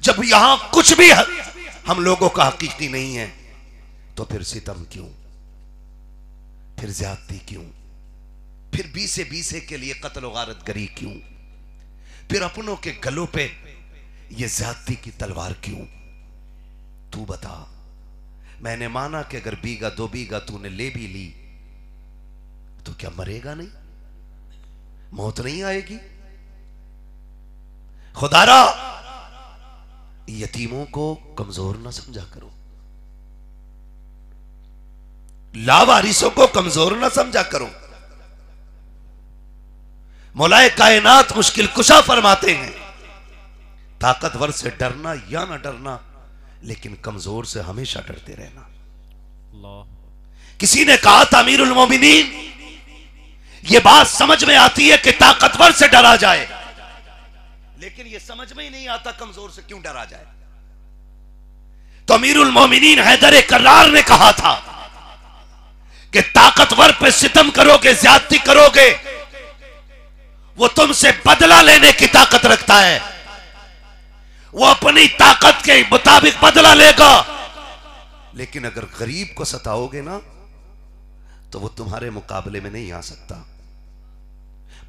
जब यहां कुछ भी हम लोगों का हकीकी नहीं है तो फिर सितम क्यों, फिर ज्यादती क्यों? फिर बीसे बीसे के लिए कत्ल व गारत गरी क्यों? फिर अपनों के गलों पे ये ज्यादती की तलवार क्यों? तू बता। मैंने माना कि अगर बीघा 2 बीघा तूने ले भी ली तो क्या मरेगा नहीं? मौत नहीं आएगी? खुदारा यतीमों को कमजोर ना समझा करो, लावारिसों को कमजोर ना समझा करो। मौलाए कायनात मुश्किल कुशा फरमाते हैं, ताकतवर से डरना या ना डरना, लेकिन कमजोर से हमेशा डरते रहना। किसी ने कहा था अमीरुल मोमिनीन, यह बात समझ में आती है कि ताकतवर से डरा जाए, लेकिन यह समझ में ही नहीं आता कमजोर से क्यों डरा जाए। तो अमीरुल मोमिनीन हैदर कर्रार ने कहा था कि ताकतवर पे सितम करोगे, ज्यादती करोगे, वो तुमसे बदला लेने की ताकत रखता है, वो अपनी ताकत के मुताबिक बदला लेगा। लेकिन अगर गरीब को सताओगे ना तो वो तुम्हारे मुकाबले में नहीं आ सकता,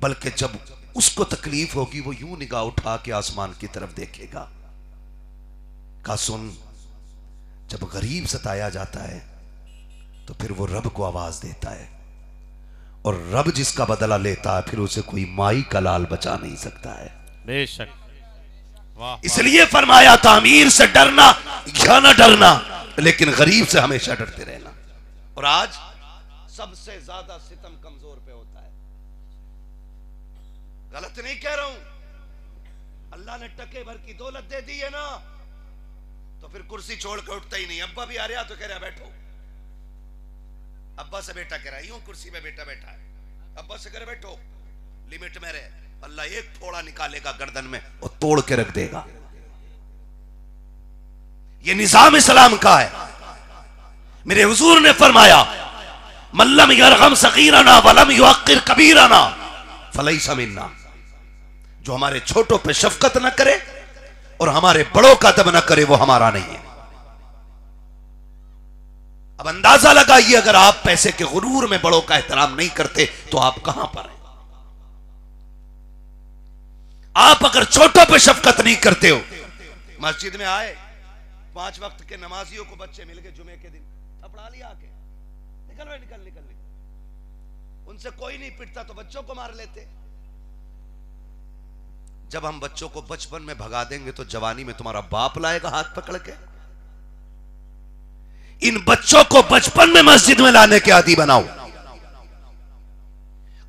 बल्कि जब उसको तकलीफ होगी वो यूं निगाह उठा के आसमान की तरफ देखेगा। कहा सुन, जब गरीब सताया जाता है तो फिर वो रब को आवाज देता है, और रब जिसका बदला लेता है फिर उसे कोई माई का लाल बचा नहीं सकता है। बेशक। इसलिए फरमाया था अमीर से डरना या ना डरना, लेकिन गरीब से हमेशा डरते रहना। और आज सबसे ज्यादा सितम कमजोर पे होता है। गलत नहीं कह रहा हूं, अल्लाह ने टके भर की दौलत दे दी है ना, तो फिर कुर्सी छोड़ कर उठता ही नहीं। अब्बा भी आ रहा तो कह रहा बैठो, अब्बा से बेटा कह रहा यूं कुर्सी पे बेटा बैठा है, अब्बा से कह रहा बैठो, लिमिट में रहे। अल्लाह एक फोड़ा निकालेगा गर्दन में और तोड़ के रख देगा। ये निजाम इस्लाम का है। मेरे हुजूर ने फरमाया, मल्लम यरगम सगीरना वलम युअक्किर कबीरना फलैसा मिन्ना। जो हमारे छोटों पे शफकत न करे और हमारे बड़ों का अदब न करे वो हमारा नहीं है। अब अंदाजा लगाइए, अगर आप पैसे के गुरूर में बड़ों का एहतराम नहीं करते तो आप कहां पर हैं? आप अगर छोटों पे शफकत नहीं करते हो, मस्जिद में आए 5 वक्त के नमाजियों को बच्चे मिल गए जुमे के दिन, थपड़ा लिया आके, निकल भाई निकल निकल निकल। उनसे कोई नहीं पिटता तो बच्चों को मार लेते। जब हम बच्चों को बचपन में भगा देंगे तो जवानी में तुम्हारा बाप लाएगा हाथ पकड़ के। इन बच्चों को बचपन में मस्जिद में लाने के आदी बनाओ।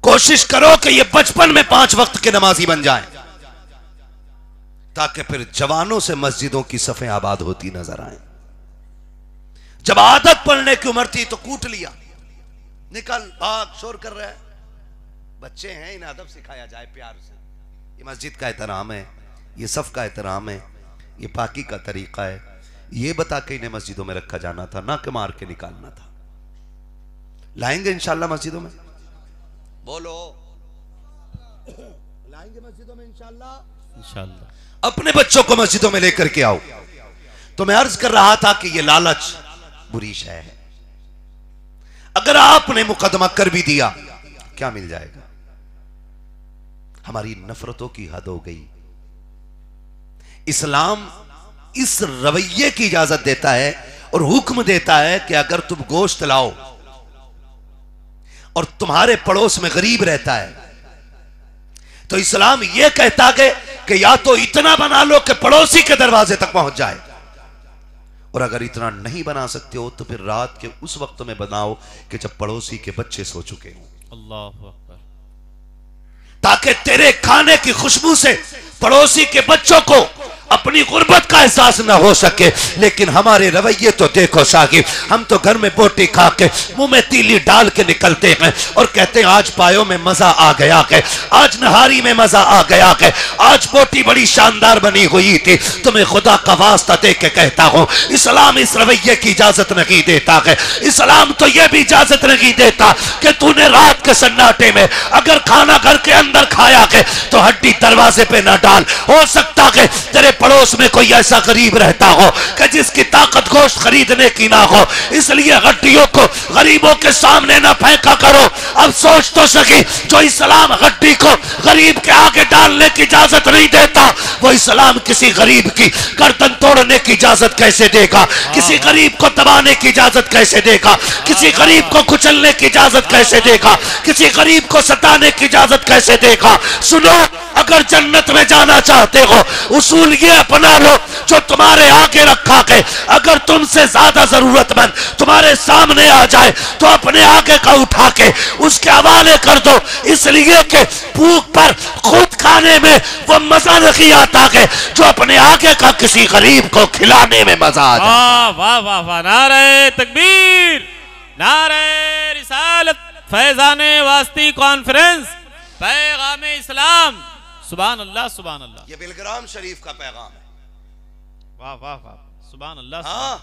कोशिश करो कि ये बचपन में 5 वक्त के नमाजी बन जाएं, ताकि फिर जवानों से मस्जिदों की सफ़ें आबाद होती नजर आए। जब आदत पड़ने की उम्र थी तो कूट लिया, निकल भाग, शोर कर रहा है। बच्चे हैं, इन अदब सिखाया जाए प्यार से। ये मस्जिद का एहतराम है, ये सफ का एहतराम है, ये पाकी का तरीका है। ये बता के इन्हें मस्जिदों में रखा जाना था, ना कि मार के निकालना था। लाएंगे इंशाल्लाह मस्जिदों में, बोलो लाएंगे मस्जिदों में इंशाल्लाह। इंशाल्लाह अपने बच्चों को मस्जिदों में लेकर के आओ। तो मैं अर्ज कर रहा था कि ये लालच बुरी शय है। अगर आपने मुकदमा कर भी दिया, क्या मिल जाएगा? हमारी नफरतों की हद हो गई। इस्लाम इस रवैये की इजाजत देता है और हुक्म देता है कि अगर तुम गोश्त लाओ और तुम्हारे पड़ोस में गरीब रहता है, तो इस्लाम यह कहता है कि या तो इतना बना लो कि पड़ोसी के दरवाजे तक पहुंच जाए, और अगर इतना नहीं बना सकते हो तो फिर रात के उस वक्त में बनाओ कि जब पड़ोसी के बच्चे सो चुके हों। अल्लाह अकबर। ताकि तेरे खाने की खुशबू से पड़ोसी के बच्चों को अपनी गुर्बत का एहसास न हो सके। लेकिन हमारे रवैये तो देखो साहिब, हम तो घर में बोटी खा के मुंह में तीली डाल के निकलते हैं और कहते हैं आज पायों में मजा आ गया है, आज नहारी में मजा आ गया है, आज बोटी बड़ी शानदार बनी हुई थी। तुम्हें खुदा का वास्ता दे के कहता हूं, इस्लाम इस रवैये की इजाजत नहीं देता है। इस्लाम तो यह भी इजाजत नहीं देता कि तूने रात के सन्नाटे में अगर खाना घर के अंदर खाया के तो हड्डी दरवाजे पे ना डाल। हो सकता है तेरे पड़ोस में कोई ऐसा गरीब रहता हो कि जिसकी ताकत गोश्त खरीदने की ना हो, इसलिए हड्डियों को गरीबों के सामने ना फेंका करो। अब सोच तो सकी, जो इस्लाम हड्डी को गरीब के आगे डालने की इजाजत नहीं देता, वो इस्लाम किसी गरीब की गर्दन तोड़ने की इजाजत कैसे देगा? किसी गरीब को दबाने की इजाजत कैसे देगा? किसी गरीब को कुचलने की इजाजत कैसे देगा? किसी गरीब को सताने की इजाजत कैसे देगा? सुनो, अगर जन्नत में जाना चाहते हो, उसूल ये अपना लो जो तुम्हारे आगे रखा है। अगर तुमसे ज्यादा जरूरतमंद तुम्हारे सामने आ जाए तो अपने आगे का उठा के उसके हवाले कर दो, इसलिए कि भूख पर खुद खाने में वो मजा नहीं आता है जो अपने आगे का किसी गरीब को खिलाने में मजा आ जाए। वाह वाह वाह, नारे तकबीर, नारे रिसालत, फैजाने वास्ती कॉन्फ्रेंस, पैगाम इस्लाम। सुभान अल्लाह, सुभान अल्लाह। ये बिलग्राम शरीफ का पैगाम है। वाह वाह वाह, सुभान अल्लाह। हाँ,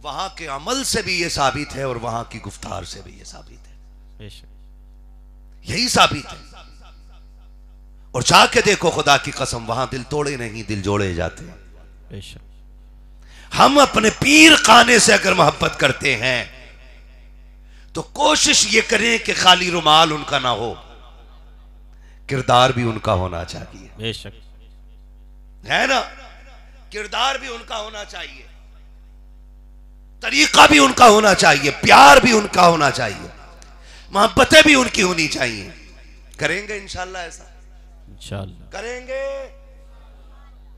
वहां के अमल से भी ये साबित है और वहां की गुफ्तार से भी ये साबित है, बेशक यही साबित है। और जाके देखो, खुदा की कसम, वहां दिल तोड़े नहीं, दिल जोड़े जाते हैं। बेशक हम अपने पीर खाने से अगर मोहब्बत करते हैं तो कोशिश ये करें कि खाली रुमाल उनका ना हो, किरदार भी उनका होना चाहिए। बेशक है ना, किरदार भी उनका होना चाहिए, तरीका भी उनका होना चाहिए, प्यार भी उनका होना चाहिए, मोहब्बतें भी उनकी होनी चाहिए। करेंगे इंशाल्लाह, ऐसा इंशाल्लाह करेंगे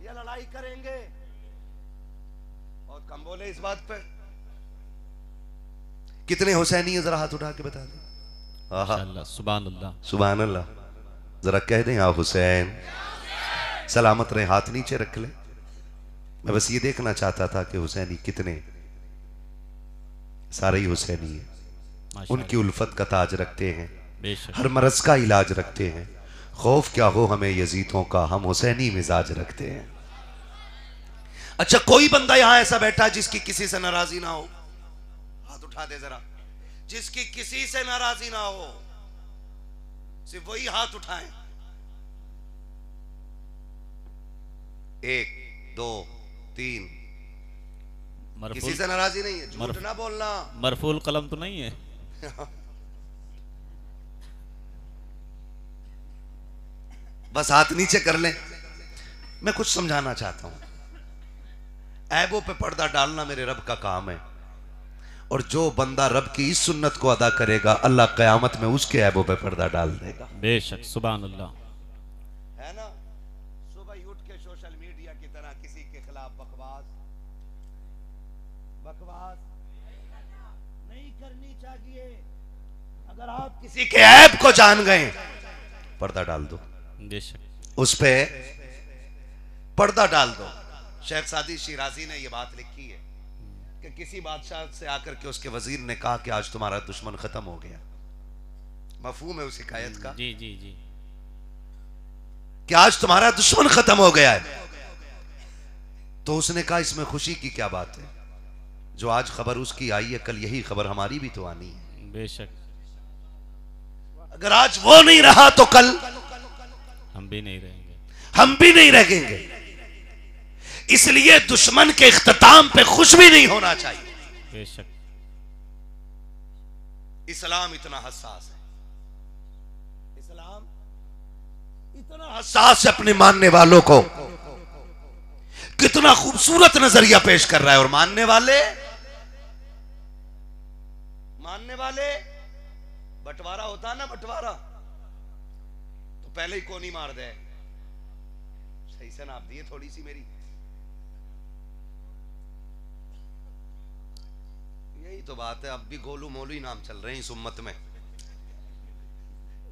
या लड़ाई करेंगे? बहुत कम बोले इस बात पे। कितने हुसैनी जरा हाथ उठा के बता दें। इंशाल्लाह, सुभान अल्लाह, सुभान अल्लाह। जरा कह दें आप हुसैन। सलामत रहे, हाथ नीचे रख ले। मैं बस ये देखना चाहता था कि हुसैनी कितने, सारे ही हुसैनी है, उनकी उल्फत का ताज रखते हैं, बेशक हर मरज का इलाज रखते हैं। खौफ क्या हो हमें यजीदों का, हम हुसैनी मिजाज रखते हैं। अच्छा, कोई बंदा यहां ऐसा बैठा जिसकी किसी से नाराजी ना हो? हाथ उठा दे जरा। जिसकी किसी से नाराजी ना हो, सिर्फ वही हाथ उठाएं। 1 2 3। किसी से नाराजी नहीं है, झूठ ना बोलना। मरफूल कलम तो नहीं है? बस हाथ नीचे कर लें। मैं कुछ समझाना चाहता हूं। ऐबों पे पर्दा डालना मेरे रब का काम है, और जो बंदा रब की इस सुन्नत को अदा करेगा, अल्लाह कयामत में उसके ऐबों पे पर्दा डाल देगा। बेशक, सुभान अल्लाह। है ना, सुबह उठ के सोशल मीडिया की तरह किसी के खिलाफ बकवास नहीं करनी चाहिए। अगर आप किसी के ऐब को जान गए, पर्दा डाल दो, बेशक उस पे पर्दा डाल दो। शेख सादी शिराजी ने यह बात लिखी है कि किसी बादशाह से आकर के उसके वजीर ने कहा कि आज तुम्हारा दुश्मन खत्म हो गया। मफहूम है उस हिकायत का? जी जी जी। कि आज तुम्हारा दुश्मन खत्म हो गया है। तो उसने कहा इसमें खुशी की क्या बात है, जो आज खबर उसकी आई है, कल यही खबर हमारी भी तो आनी है। बेशक, अगर आज वो नहीं रहा तो कल हम भी नहीं रहेंगे, हम भी नहीं रहेंगे। इसलिए दुश्मन के इख्तिताम पे खुश भी नहीं होना चाहिए। बेशक, इस्लाम इतना हसास है, इस्लाम इतना हसास है अपने मानने वालों को। कितना खूबसूरत नजरिया पेश कर रहा है। और मानने वाले बंटवारा होता है ना, बंटवारा, तो पहले ही कोनी मार दे। सही से नाप दिए थोड़ी सी मेरी। यही तो बात है, अब भी गोलू मोलू ही नाम चल रहे हैं इस उम्मत में।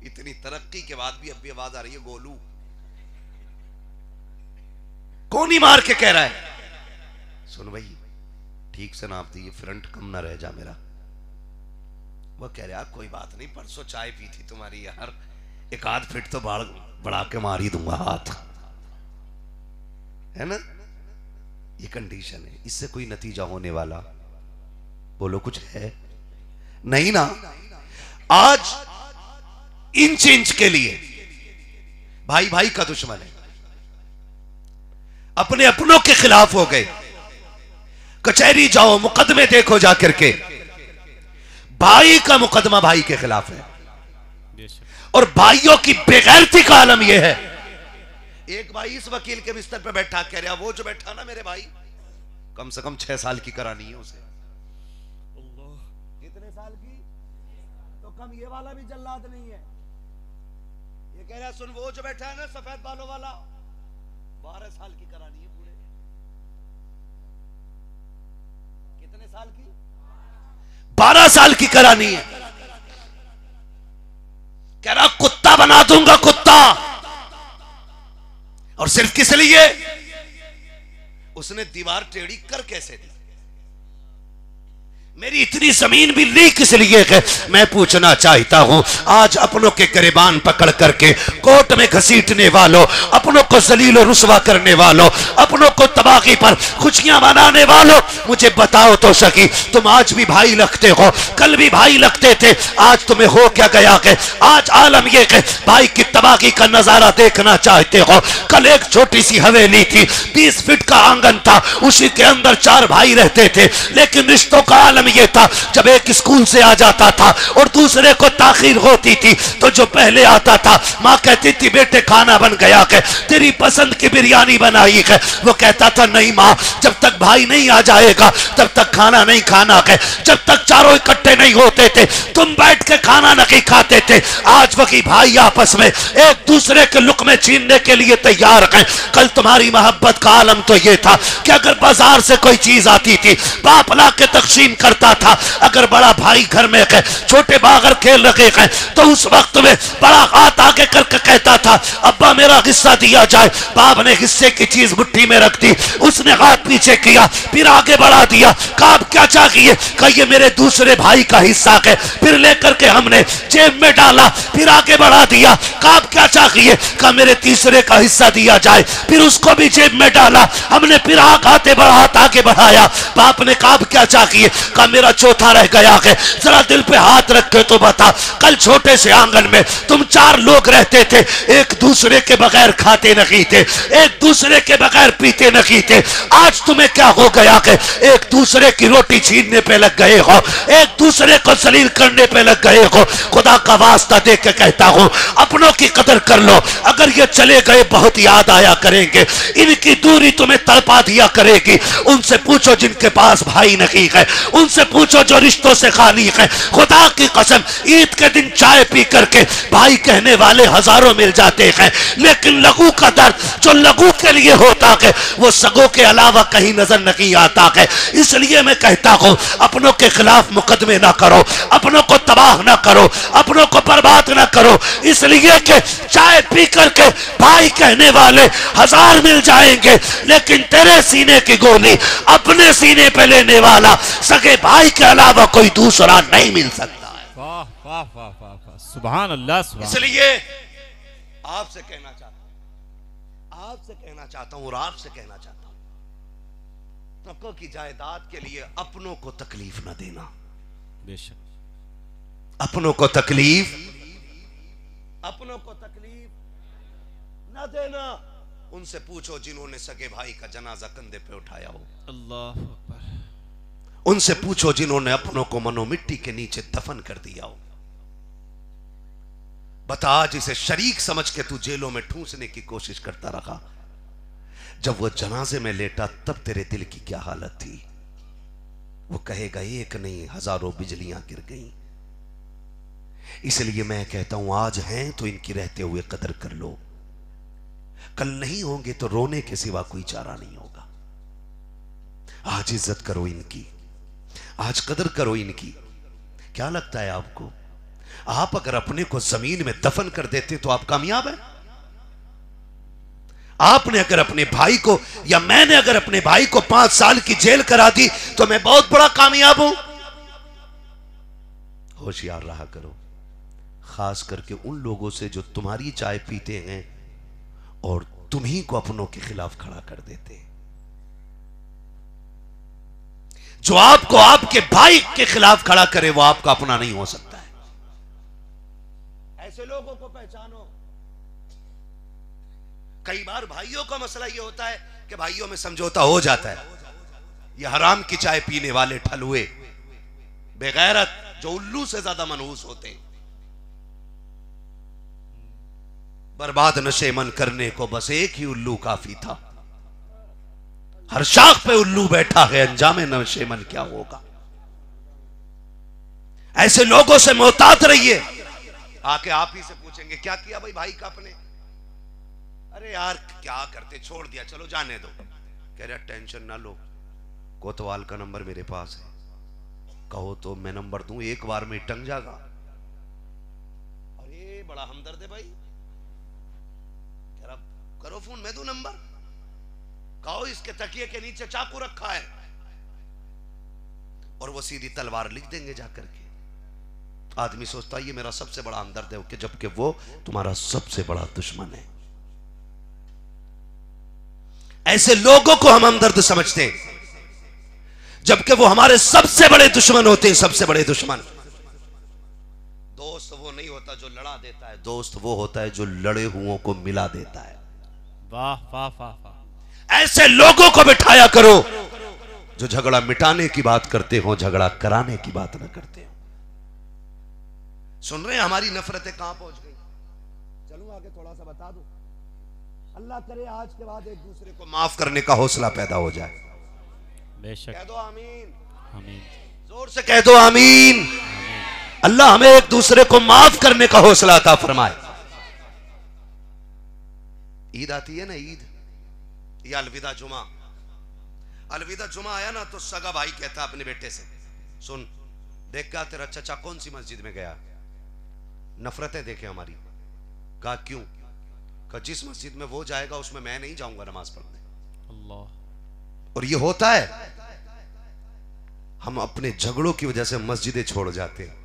इतनी तरक्की के बाद भी अब भी आवाज आ रही है गोलू। कोनी मार के कह रहा है, सुन भाई ठीक से नाप दिए, फ्रंट कम ना रह जा मेरा। वो कह रहा कोई बात नहीं, परसों चाय पी थी तुम्हारी यार, एक आध फिट तो बढ़ा के मार ही दूंगा हाथ, है ना। ये कंडीशन है, इससे कोई नतीजा होने वाला बोलो कुछ है नहीं ना। आज इंच इंच के लिए भाई भाई का दुश्मन है, अपने अपनों के खिलाफ हो गए। कचहरी जाओ, मुकदमे देखो जाकर के, भाई का मुकदमा भाई के खिलाफ है। और भाइयों की बेगैरती का आलम यह है, एक भाई इस वकील के बिस्तर पर बैठा कह रहा, वो जो बैठा ना मेरे भाई, कम से कम 6 साल की करानी है उसे। कितने साल की? तो कम ये वाला भी जल्लाद नहीं है। ये कह रहा, सुन वो जो बैठा है ना सफेद बालों वाला, 12 साल की करानी है पूरे। कितने साल की? 12 साल की करानी है। कह रहा कुत्ता बना दूंगा, कुत्ता। और सिर्फ किस लिए? उसने दीवार टेढ़ी कर कैसे दी? मेरी इतनी जमीन भी ली किस लिए है? मैं पूछना चाहता हूं, आज अपनों के गिरबान पकड़ करके कोर्ट में घसीटने वालों, अपनों को जलील और रुसवा करने वालों, अपनों को तबाही पर खुशियां मनाने वालों, मुझे बताओ तो सकी, तुम आज भी भाई लगते हो, कल भी भाई लगते थे, आज तुम्हें हो क्या गया है? आज आलम यह है भाई की तबाही का नजारा देखना चाहते हो। कल एक छोटी सी हवेली थी, 20 फीट का आंगन था, उसी के अंदर 4 भाई रहते थे, लेकिन रिश्तों का आलम ये था, जब एक स्कूल से आ जाता था और दूसरे को ताखीर होती थी, तो जो पहले आता था माँ कहती थी बेटे खाना बन गया है, तेरी पसंद की बिरयानी बनाई है। वो कहता था नहीं माँ, जब तक भाई नहीं आ जाएगा तब तक खाना नहीं खाना है। जब तक चारों इकट्ठे नहीं होते थे तुम बैठ के खाना नहीं खाते थे। आज वही भाई आपस में एक दूसरे के लुक़मे छीनने के लिए तैयार हैं। कल तुम्हारी मोहब्बत का आलम तो ये था कि अगर बाजार से कोई चीज आती थी बाप ला के तकसीम करता था। अगर बड़ा भाई घर में है, छोटे बागर खेल रखे हैं, तो उस वक्त में बड़ा हाथ आगे करके कहता था अब्बा मेरा हिस्सा दिया जाए। बाप ने हिस्से की चीज मुट्ठी में रख दी, उसने हाथ पीछे किया, फिर आगे बढ़ा दिया। कहा क्या चाहिए? कहा ये मेरे दूसरे भाई का हिस्सा है। फिर लेकर के हमने जेब में डाला, फिर आगे बढ़ा दिया। कहा क्या चाहिए? कहा मेरे तीसरे का हिस्सा दिया जाए। फिर उसको भी जेब में डाला, हमने फिर आगे बढ़ाया। बाप ने कहा क्या चाहिए? कहा मेरा चौथा रह गया है। जरा दिल पे हाथ रखे तो बता, कल छोटे से आंगन में तुम 4 लोग रहते थे, एक दूसरे के बगैर खाते नहीं थे, एक दूसरे के बगैर पीते नहीं थे। आज तुम्हें क्या हो गया है? एक दूसरे की रोटी छीनने पे लग गए हो, एक दूसरे को जलील करने पे लग गए हो। खुदा का वास्ता दे के कहता हूं, अपनों की कदर कर लो। अगर ये चले गए बहुत याद आया करेंगे, इनकी दूरी तुम्हें तड़पा दिया करेगी। उनसे पूछो जिनके पास भाई नहीं है, उनसे पूछो जो रिश्तों से खाली है। खुदा की कसम, ईद के दिन चाय पी करके भाई कहने वाले हजारों मिल जाते हैं, लेकिन लघु का दर्द जो लघु के लिए होता है वो सगों के अलावा कहीं नजर नहीं आता है। इसलिए मैं कहता हूं, अपनों के खिलाफ मुकदमे ना करो, अपनों को तबाह ना करो, अपनों को बर्बाद ना करो। इसलिए कि चाय पी करके भाई कहने वाले 1000 मिल जाएंगे, लेकिन तेरे सीने की गोली अपने सीने पे लेने वाला सगे भाई के अलावा कोई दूसरा नहीं मिल सकता है। वाह वाह वाह वाह वाह, सुभान अल्लाह, सुभान। इसलिए आपसे कहना चाहता हूं और आपसे कहना चाहता हूं, तको की जायदाद के लिए अपनों को तकलीफ न देना। बेशक अपनों को तकलीफ न देना। उनसे पूछो जिन्होंने सगे भाई का जनाजा कंधे पे उठाया हो। अल्लाह अकबर। उनसे पूछो जिन्होंने अपनों को मनो मिट्टी के नीचे दफन कर दिया हो। बता, आज इसे शरीक समझ के तू जेलों में ठूंसने की कोशिश करता रहा, जब वो जनाजे में लेटा तब तेरे दिल की क्या हालत थी? वो कहेगा एक नहीं हजारों बिजलियां गिर गईं। इसलिए मैं कहता हूं, आज हैं तो इनकी रहते हुए कदर कर लो, कल नहीं होंगे तो रोने के सिवा कोई चारा नहीं होगा। आज इज्जत करो इनकी, आज कदर करो इनकी। क्या लगता है आपको, आप अगर अपने को जमीन में दफन कर देते तो आप कामयाब हैं? आपने अगर अपने भाई को या मैंने अगर अपने भाई को 5 साल की जेल करा दी तो मैं बहुत बड़ा कामयाब हूं। होशियार रहा करो, खास करके उन लोगों से जो तुम्हारी चाय पीते हैं और तुम्ही को अपनों के खिलाफ खड़ा कर देते हैं। जो आपको आपके भाई के खिलाफ खड़ा करे वो आपका अपना नहीं हो सकता है। ऐसे लोगों को पहचानो, कई बार भाइयों का मसला ये होता है कि भाइयों में समझौता हो जाता है। ये हराम की चाय पीने वाले ठलुए बेगैरत जो उल्लू से ज्यादा मनहूस होते हैं, बर्बाद नशे मन करने को बस एक ही उल्लू काफी था। हर शाख पे उल्लू बैठा है, अंजामे नशे मन क्या होगा। ऐसे लोगों से मोहतात रहिए। आके आप ही से पूछेंगे क्या किया भाई भाई का अपने, अरे यार क्या करते, छोड़ दिया, चलो जाने दो। कह रहा टेंशन ना लो, कोतवाल का नंबर मेरे पास है, कहो तो मैं नंबर दूं, एक बार में टंग जाएगा। अरे बड़ा हमदर्द है भाई, कह रहा करो फोन, मैं दूं नंबर, कहो इसके तकिए के नीचे चाकू रखा है, और वो सीधी तलवार लिख देंगे जाकर के। आदमी सोचता है ये मेरा सबसे बड़ा हमदर्द है, जबकि वो तुम्हारा सबसे बड़ा दुश्मन है। ऐसे लोगों को हम हमदर्द समझते हैं, जबकि वो हमारे सबसे बड़े दुश्मन होते हैं। सबसे बड़े दुश्मन। दोस्त वो नहीं होता जो लड़ा देता है, दोस्त वो होता है जो लड़े हुओं को मिला देता है। वाह वाह वाह वाह। ऐसे लोगों को बिठाया करो जो झगड़ा मिटाने की बात करते हो, झगड़ा कराने की बात न करते हो। सुन रहे हैं हमारी नफरतें कहां पहुंच गई। चलो आगे थोड़ा सा बता दो। अल्लाह करे आज के बाद एक दूसरे को माफ करने का हौसला पैदा हो जाए। बेशक। कह दो आमीन। आमीन। जोर से कह दो आमीन। अल्लाह हमें एक दूसरे को माफ करने का हौसला अता फरमाए। ईद आती है ना, ईद या अलविदा जुमा। अलविदा जुमा आया ना तो सगा भाई कहता अपने बेटे से, सुन देख क्या तेरा चचा कौन सी मस्जिद में गया, नफरतें देखे हमारी। कहा क्यों? कहा जिस मस्जिद में वो जाएगा उसमें मैं नहीं जाऊंगा नमाज पढ़ने। अल्लाह। और ये होता है, हम अपने झगड़ों की वजह से मस्जिदें छोड़ जाते हैं।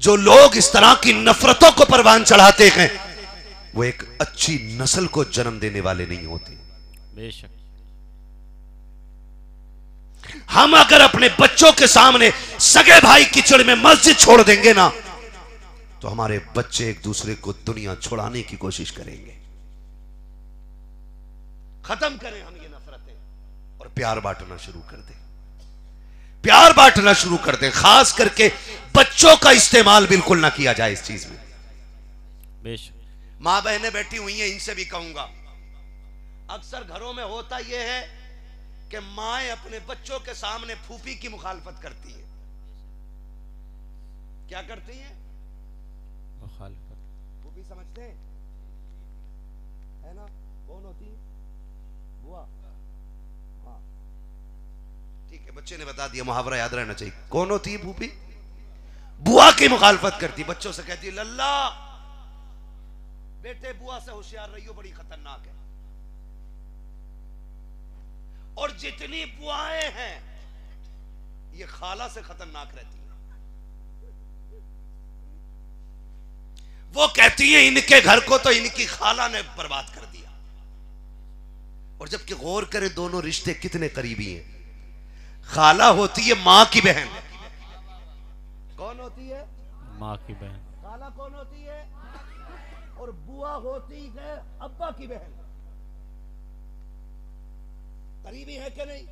जो लोग इस तरह की नफरतों को परवान चढ़ाते हैं वो एक अच्छी नस्ल को जन्म देने वाले नहीं होते। बेशक। हम अगर अपने बच्चों के सामने सगे भाई कीचड़ में मस्जिद छोड़ देंगे ना तो हमारे बच्चे एक दूसरे को दुनिया छुड़ाने की कोशिश करेंगे। खत्म करें हम ये नफरतें और प्यार बांटना शुरू कर दें। प्यार बांटना शुरू कर दें। खास करके बच्चों का इस्तेमाल बिल्कुल ना किया जाए इस चीज में। बेशक। मां बहनें बैठी हुई हैं, इनसे भी कहूंगा, अक्सर घरों में होता यह है कि माएं अपने बच्चों के सामने फूफी की मुखालफत करती है। क्या करती है? मुखालफत। फूफी समझते हैं है ना? कौन होती है? बुआ। हाँ ठीक है, बच्चे ने बता दिया, मुहावरा याद रहना चाहिए। कौन होती है फूफी? बुआ की मुखालफत करती, बच्चों से कहती है लल्ला बेटे बुआ से होशियार रहियो, बड़ी खतरनाक है। और जितनी बुआएं हैं ये खाला से खतरनाक रहती है। वो कहती है इनके घर को तो इनकी खाला ने बर्बाद कर दिया। और जबकि गौर करें दोनों रिश्ते कितने करीबी हैं। खाला होती है मां की बहन। कौन होती है? मां की बहन। खाला कौन होती है? और बुआ होती है अब्बा की बहन। करीबी है कि नहीं?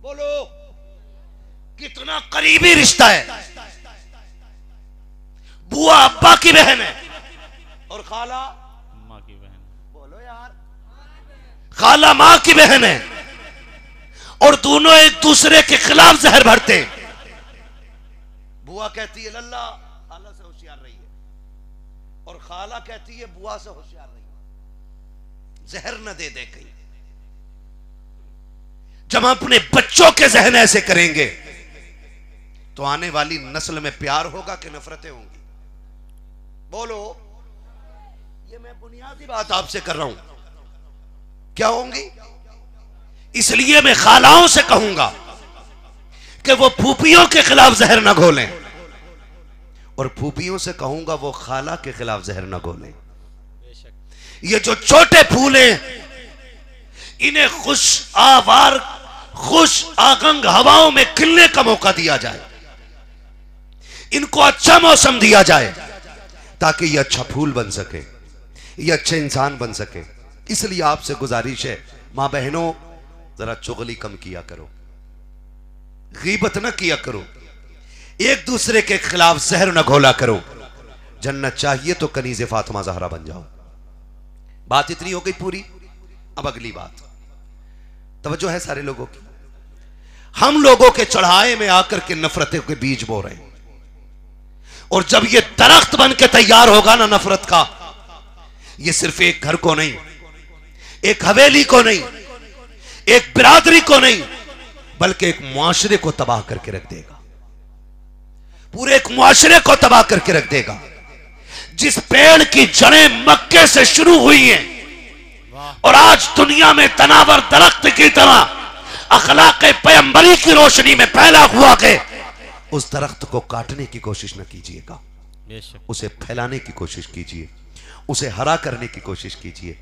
बोलो कितना करीबी रिश्ता है। बुआ अब्बा की बहन है और खाला मां की बहन। बोलो यार, खाला मां की बहन है और दोनों एक दूसरे के खिलाफ जहर भरते हैं। बुआ कहती है लल्ला खाला से होशियार रही है और खाला कहती है बुआ से होशियार रही है, जहर न दे दे कहीं। जब हम अपने बच्चों के जहन ऐसे करेंगे तो आने वाली नस्ल में प्यार होगा कि नफरतें होंगी? बोलो, ये मैं बुनियादी बात आपसे कर रहा हूं। क्या होंगी? इसलिए मैं खालाओं से कहूंगा कि वो फूफियों के खिलाफ जहर न घोलें और फूफियों से कहूंगा वो खाला के खिलाफ जहर न घोलें। ये जो छोटे फूल हैं इन्हें खुश आवार खुश आगंग हवाओं में खिलने का मौका दिया जाए, इनको अच्छा मौसम दिया जाए ताकि ये अच्छा फूल बन सके, ये अच्छे इंसान बन सके। इसलिए आपसे गुजारिश है मां बहनों, जरा चुगली कम किया करो, गीबत न किया करो, एक दूसरे के खिलाफ जहर न घोला करो। जन्नत चाहिए तो कनीज़े फातिमा ज़हरा बन जाओ। बात इतनी हो गई पूरी। अब अगली बात, तवज्जो है सारे लोगों की। हम लोगों के चढ़ाए में आकर के नफरतों के बीज बो रहे हैं, और जब ये दरख्त बन के तैयार होगा ना नफरत का, ये सिर्फ एक घर को नहीं, एक हवेली को नहीं, एक बिरादरी को नहीं, बल्कि एक मुआशरे को तबाह करके रख देगा। पूरे एक मुआशरे को तबाह करके रख देगा। जिस पेड़ की जड़ें मक्के से शुरू हुई हैं और आज दुनिया में तनावर दरख्त की तरह अखलाक़े पैगंबरी की रोशनी में फैला हुआ है, उस दरख्त को काटने की कोशिश न कीजिएगा, उसे फैलाने की कोशिश कीजिए, उसे हरा करने की कोशिश कीजिए।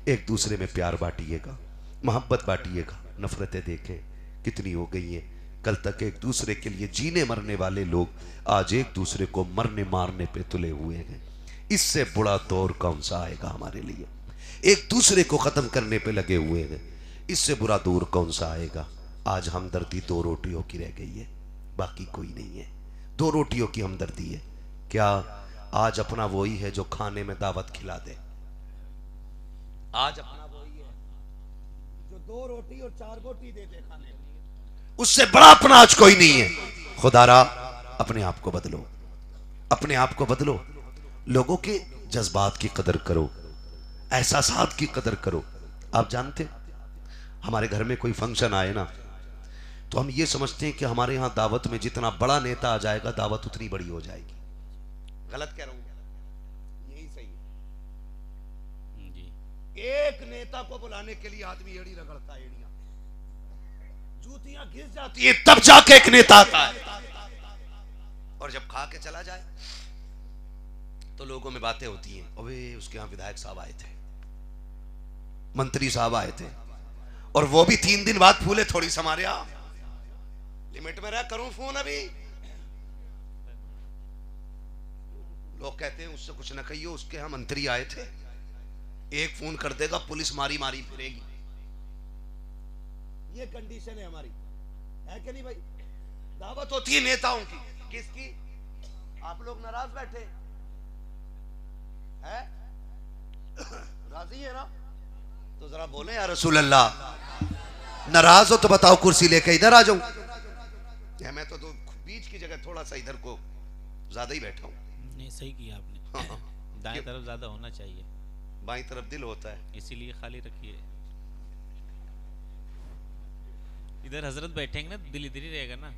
एक दूसरे में प्यार बांटिएगा, मोहब्बत बांटिएगा। नफरतें देखें कितनी हो गई हैं। कल तक एक दूसरे के लिए जीने मरने वाले लोग आज एक दूसरे को मरने मारने पे तुले हुए हैं। इससे बुरा दौर कौन सा आएगा हमारे लिए? एक दूसरे को खत्म करने पे लगे हुए हैं, इससे बुरा दौर कौन सा आएगा? आज हमदर्दी दो रोटियों की रह गई है, बाकी कोई नहीं है। दो रोटियों की हमदर्दी है। क्या आज अपना वही है जो खाने में दावत खिला दे? आज अपना वही है जो दो रोटी और चार रोटी दे दे खाने में। उससे बड़ा अपना आज कोई नहीं है। खुदारा अपने आप को बदलो, अपने आप को बदलो। लोगों के जज्बात की कदर करो, एहसासात की कदर करो। आप जानते हमारे घर में कोई फंक्शन आए ना, तो हम ये समझते हैं कि हमारे यहाँ दावत में जितना बड़ा नेता आ जाएगा दावत उतनी बड़ी हो जाएगी। गलत कह रहा हूं? यही सही है जी। एक नेता को बुलाने के लिए आदमी एड़ी रगड़ता है, एड़ियां जूतियां घिस जाती है, तब जाके एक नेता आता है। और जब खा के चला जाए तो लोगों में बातें होती हैं, अबे उसके यहाँ विधायक साहब आए थे, मंत्री साहब आए थे, और वो भी 3 दिन बाद फूले थोड़ी समारे। लिमिट में रह, करूं फोन अभी? लोग कहते हैं उससे कुछ न कहिए, उसके यहाँ मंत्री आए थे, एक फोन कर देगा पुलिस मारी मारी फिरेगी। ये कंडीशन है हमारी, है कि नहीं भाई? दावत होती है नेताओं की, किसकी? आप लोग नाराज बैठे है? राजी है ना? तो जरा बोले या रसूल अल्लाह। नाराज हो तो बताओ, कुर्सी लेके इधर आ जाऊं। मैं तो बीच की जगह थोड़ा सा इधर को ज्यादा ही बैठा हूं। नहीं, सही किया आपने। दाएं तरफ ज्यादा होना चाहिए, बाईं तरफ दिल होता है, इसीलिए खाली रखिए। इधर हजरत बैठेंगे ना, दिल इधर ही रहेगा ना।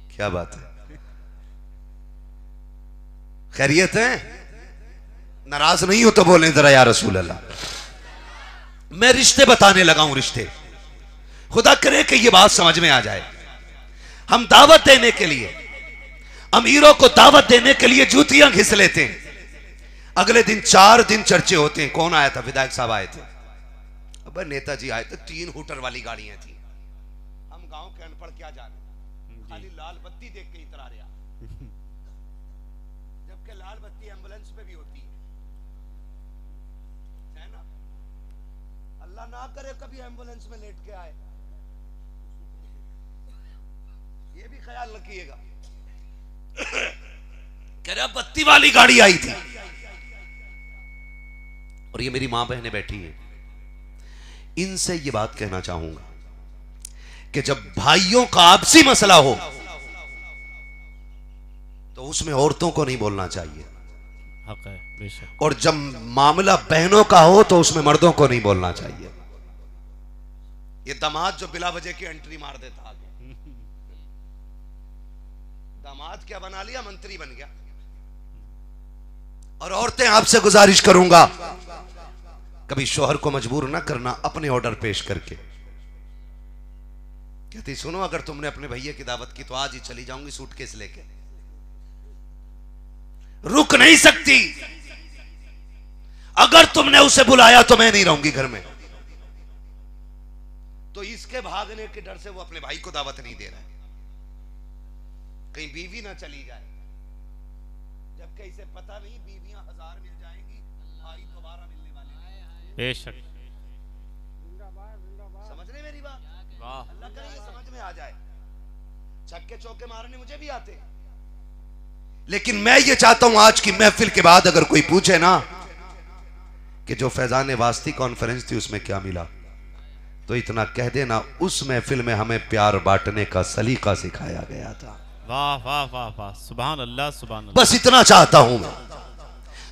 क्या बात है? खैरियत है? नाराज नहीं हो तो बोलें जरा या रसूल अल्लाह। मैं रिश्ते बताने लगा हूं, रिश्ते। खुदा करे कि ये बात समझ में आ जाए। हम दावत देने के लिए, अमीरों को दावत देने के लिए जूतियां घिस लेते हैं। अगले दिन 4 दिन चर्चे होते हैं। कौन आया था? विधायक साहब आए थे। अब नेताजी आए थे, 3 हूटर वाली गाड़ियां थी। हम गांव के अनपढ़ क्या जाने, खाली लाल बत्ती देख के इतरा रहा, जबकि लाल बत्ती एम्बुलेंस में भी होती है ना? अल्लाह ना करे कभी एम्बुलेंस में लेट के आए, ये भी ख्याल रखिएगा। कह रहा बत्ती वाली गाड़ी आई थी, और ये मेरी मां बहनें बैठी हैं। इनसे ये बात कहना चाहूंगा कि जब भाइयों का आपसी मसला हो तो उसमें औरतों को नहीं बोलना चाहिए, हक है बेशक। और जब मामला बहनों का हो तो उसमें मर्दों को नहीं बोलना चाहिए। ये दामाद जो बिला वजह की एंट्री मार देता आगे, दामाद क्या बना लिया? मंत्री बन गया। और औरतें आपसे गुजारिश करूंगा, कभी शोहर को मजबूर ना करना अपने ऑर्डर पेश करके। कहती सुनो, अगर तुमने अपने भैया की दावत की तो आज ही चली जाऊंगी सूटकेस लेके, रुक नहीं सकती। अगर तुमने उसे बुलाया तो मैं नहीं रहूंगी घर में। तो इसके भागने के डर से वो अपने भाई को दावत नहीं दे रहा है, कहीं बीवी ना चली जाए। जबकि इसे पता नहीं बीवियां 1000 मिल जाएंगी, भाई दोबारा मिलने वाले नहीं। बेशक। समझ रहे मेरी बात? वाह, अल्लाह करे ये समझ में आ जाए। छक्के चौके मारने मुझे भी आते, लेकिन मैं ये चाहता हूं आज की महफिल के बाद अगर कोई पूछे ना कि जो फैजान वास्ती कॉन्फ्रेंस थी उसमें क्या मिला, तो इतना कह देना उस महफिल में हमें प्यार बांटने का सलीका सिखाया गया था। वाह वाह वाह वाह, सुभान अल्लाह सुभान अल्लाह। बस इतना चाहता हूं मैं।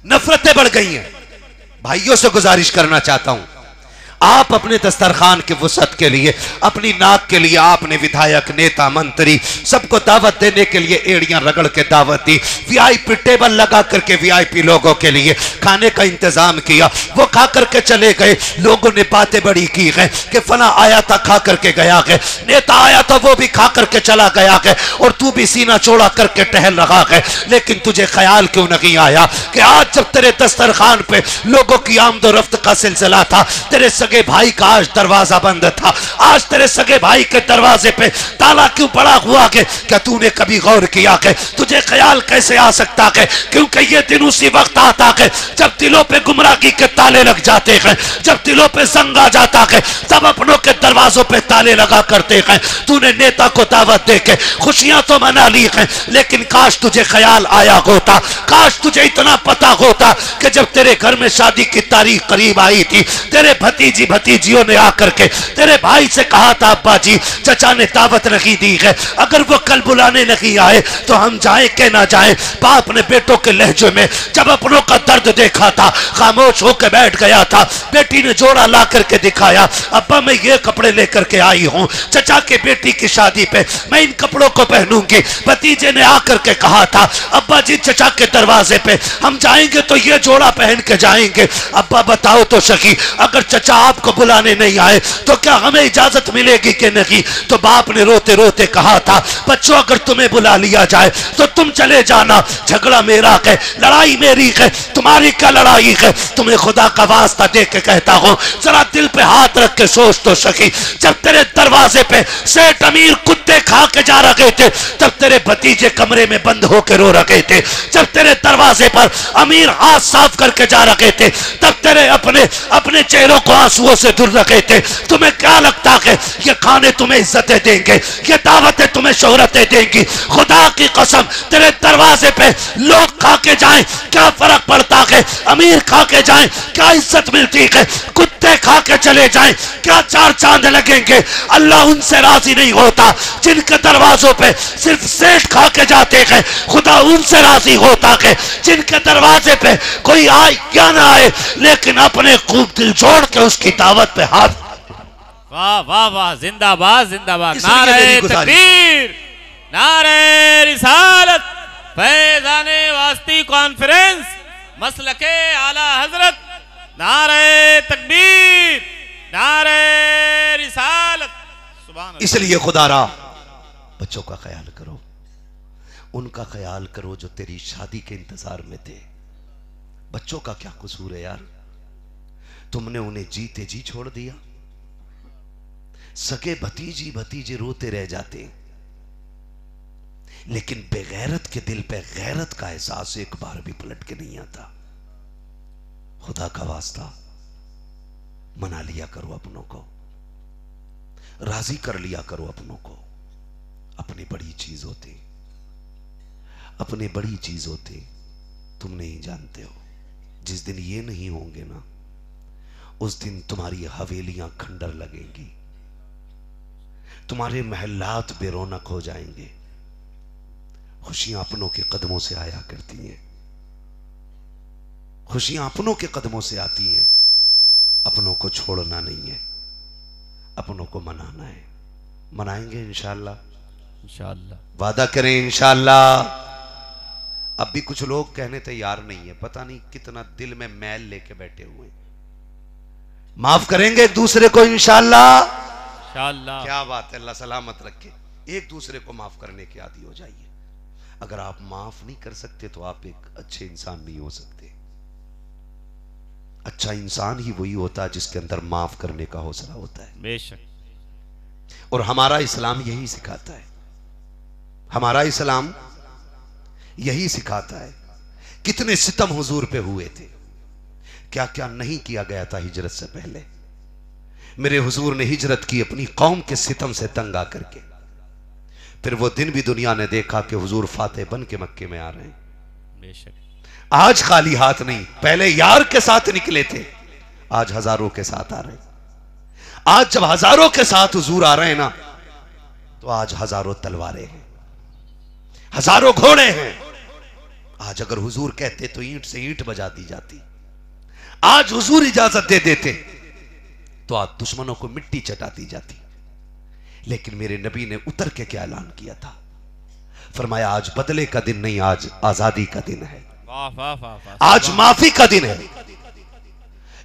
नफरतें बढ़ गई हैं, भाइयों से गुजारिश करना चाहता हूं, आप अपने दस्तरखान के वसअत के लिए, अपनी नाक के लिए आपने विधायक, नेता, मंत्री सबको दावत देने के लिए एड़ियां रगड़ के दावत दी, वीआईपी टेबल लगा करके वीआईपी लोगों के लिए खाने का इंतजाम किया, वो खा करके चले गए। लोगों ने बातें बड़ी की है कि फला आया था खा करके गया है, नेता आया था वो भी खा करके चला गया है, और तू भी सीना चौड़ा करके टहल रहा है। लेकिन तुझे ख्याल क्यों नहीं आया कि आज जब तेरे दस्तरखान पे लोगों की आमदोरफ्त का सिलसिला था, तेरे सगे भाई का आज दरवाजा बंद था, आज तेरे सगे भाई के दरवाजे पे ताला क्यों पड़ा हुआ है? क्या तूने कभी गौर किया है? तुझे ख्याल कैसे आ सकता है? क्योंकि ये दिन उसी वक्त आता है जब दिलों पे गुमराही के ताले लग जाते हैं, जब दिलों पे जंग आ जाता है, तब अपनों के दरवाजों पे ताले लगा करते हैं। तूने नेता को दावत दे के खुशियां तो मना ली है, लेकिन काश तुझे ख्याल आया होता, काश तुझे इतना पता होता कि जब तेरे घर में शादी की तारीख करीब आई थी, तेरे भतीजी भतीजियों ने आकर के तेरे भाई से कहा था, अब्बा जी चचा ने दावत नहीं दी है, अगर वो कल बुलाने नहीं आए तो हम जाएं के ना जाएं। बाप ने बेटों के लहजे में जब अपनों का दर्द देखा था, खामोश होकर बैठ गया था। बेटी ने जोड़ा ला करके दिखाया, अब्बा मैं ये कपड़े लेकर के आई हूँ, चचा के बेटी की शादी पे मैं इन कपड़ों को पहनूंगी। भतीजे ने आकर के कहा था, अब्बा जी चचा के दरवाजे पे हम जाएंगे तो ये जोड़ा पहन के जाएंगे। अब्बा बताओ तो सही, अगर चचा आपको बुलाने नहीं आए तो क्या हमें इजाजत मिलेगी कि नहीं? तो बाप ने रोते रोते कहा था, बच्चों अगर तुम्हें बुला लिया जाए तो तुम चले जाना, झगड़ा मेरा है, लड़ाई मेरी है, तुम्हारी क्या लड़ाई है? तुम्हें खुदा का वास्ता दे के कहता हूं, जरा दिल पे हाथ रख के सोच तो सकी, जब तेरे दरवाजे पे सेठ अमीर कुत्ते खा के जा रहे थे, तब तेरे भतीजे कमरे में बंद होकर रो रहे थे। जब तेरे दरवाजे पर अमीर हाथ साफ करके जा रहे थे, तब तेरे अपने चेहरों को आंसुओं से धुल रखे थे। तुम्हें क्या लगता है ये खाने तुम्हें इज्जतें देंगे, ये दावतें तुम्हें शोहरतें देंगी? खुदा की कसम तेरे दरवाजे पे लोग खा के जाएं क्या फर्क पड़ता है, अमीर खा के जाएं क्या इज्जत मिलती है, कुत्ते खा के चले जाएं क्या चार चांद लगेंगे? अल्लाह उनसे राजी नहीं होता जिनके दरवाजों पे सिर्फ सेठ खा के जाते हैं, खुदा उनसे राजी होता है जिनके दरवाजे पे कोई आए या ना आए, लेकिन अपने खूब दिल जोड़ के उसकी दावत पे हाथ। वाह वाह वाह, जिंदाबाद जिंदाबाद, नारे तकबीर, नारे रिसालत, फैजाने वास्ती कॉन्फ्रेंस, मसलके आला हजरत, नारे तकबीर, नारे रिसालत, सुभान अल्लाह। इसलिए खुदारा बच्चों का ख्याल करो, उनका ख्याल करो जो तेरी शादी के इंतजार में थे। बच्चों का क्या कसूर है यार, तुमने उन्हें जीते जी छोड़ दिया। सगे भतीजी भतीजे रोते रह जाते, लेकिन बेगैरत के दिल पे गैरत का एहसास एक बार भी पलट के नहीं आता। खुदा का वास्ता मना लिया करो अपनों को, राजी कर लिया करो अपनों को। अपनी बड़ी चीज होती, अपनी बड़ी चीज होती तुम नहीं जानते हो। जिस दिन ये नहीं होंगे ना, उस दिन तुम्हारी हवेलियां खंडर लगेंगी, तुम्हारे महल्लात बेरौनक हो जाएंगे। खुशियां अपनों के कदमों से आया करती हैं, खुशियां अपनों के कदमों से आती हैं। अपनों को छोड़ना नहीं है, अपनों को मनाना है। मनाएंगे इंशाअल्लाह, इंशाअल्लाह वादा करें इंशाअल्लाह। अब भी कुछ लोग कहने तैयार नहीं है, पता नहीं कितना दिल में मैल लेके बैठे हुए। माफ करेंगे एक दूसरे को इंशाअल्लाह, इंशाअल्लाह। क्या बात है, अल्लाह सलामत रखे। एक दूसरे को माफ करने के आदी हो जाइए। अगर आप माफ नहीं कर सकते तो आप एक अच्छे इंसान नहीं हो सकते। अच्छा इंसान ही वही होता है जिसके अंदर माफ करने का हौसला होता है। बेशक। और हमारा इस्लाम यही सिखाता है, हमारा इस्लाम यही सिखाता है कितने सितम हुजूर पे हुए थे, क्या क्या नहीं किया गया था हिजरत से पहले। मेरे हुजूर ने हिजरत की अपनी कौम के सितम से तंग आकर के। फिर वो दिन भी दुनिया ने देखा कि हुजूर फातेह बन के मक्के में आ रहे हैं। बेशक आज खाली हाथ नहीं, पहले यार के साथ निकले थे, आज हजारों के साथ आ रहे हैं। आज जब हजारों के साथ हुजूर आ रहे हैं ना, तो आज हजारों तलवारें हैं, हजारों घोड़े हैं। आज अगर हुजूर कहते तो ईंट से ईंट बजा दी जाती। आज हुजूर इजाजत दे देते तो आज दुश्मनों को मिट्टी चटा दी जाती। लेकिन मेरे नबी ने उतर के क्या ऐलान किया था, फरमाया आज बदले का दिन नहीं, आज आजादी का दिन है। वाह वाह वाह वाह, आज माफी का दिन है।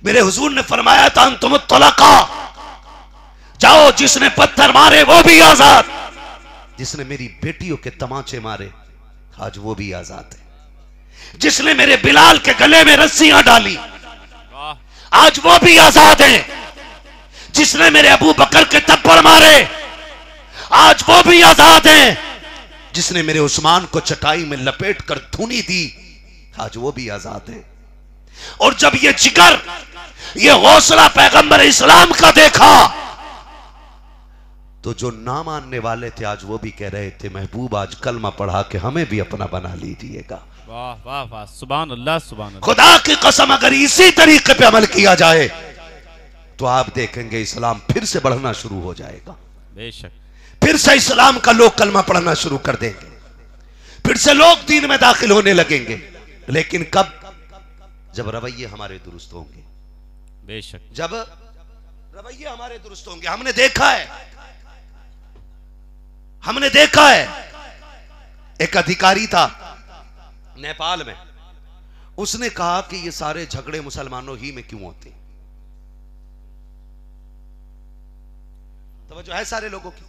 मेरे हुजूर ने फरमाया था तुम तलका, जाओ जिसने पत्थर मारे वो भी आजाद, जिसने मेरी बेटियों के तमाचे मारे आज वो भी आजाद है, जिसने मेरे बिलाल के गले में रस्सियां डाली आज वो भी आजाद है, जिसने मेरे अबू बकर के थप्पड़ मारे आज वो भी आजाद है, जिसने मेरे उस्मान को चटाई में लपेट कर धुनी दी आज वो भी आजाद है। और जब ये जिगर, ये हौसला पैगंबर इस्लाम का देखा तो जो ना मानने वाले थे आज वो भी कह रहे थे महबूब आज कलमा पढ़ा के हमें भी अपना बना लीजिएगा। वाह वाह वाह, सुभान अल्लाह सुभान अल्लाह। खुदा की कसम अगर इसी तरीके पे अमल किया जाए तो आप देखेंगे इस्लाम फिर से बढ़ना शुरू हो जाएगा। बेशक फिर से इस्लाम का लोग कलमा पढ़ना शुरू कर देंगे, फिर से लोग दीन में दाखिल होने लगेंगे। लेकिन कब? जब रवैये हमारे दुरुस्त होंगे। बेशक जब रवैये हमारे दुरुस्त होंगे। हमने देखा है एक अधिकारी था नेपाल में, उसने कहा कि ये सारे झगड़े मुसलमानों ही में क्यों होते हैं। तवज्जो है सारे लोगों की?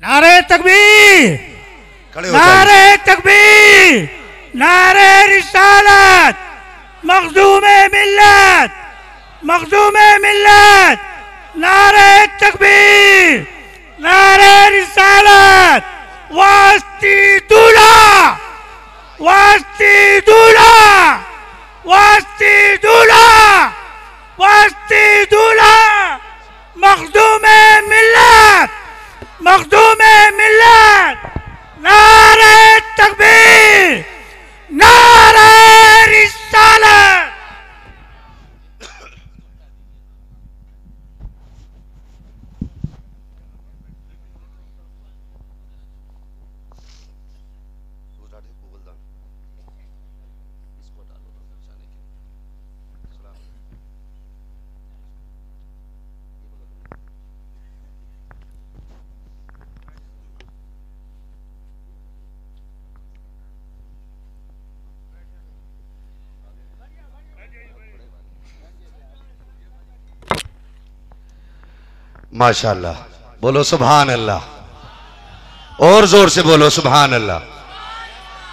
नारे तकबीर, खड़े हो जाइए। नारे तकबीर, नारे रिसालत, मखदूमे मिल्लत, मखदूमे मिल्लत, नारे तकबीर, नारे रिसालत, वास्ती दूल्हा, वास्ती दूल्हा, वास्ती दूल्हा, वास्ती दूल्हा, मखदूमे मिल्लत, मखदूमे मिल्लत, नारे तकबीर, नारे रिसालत। माशाअल्लाह, बोलो सुभान अल्लाह, और जोर से बोलो सुभान अल्लाह।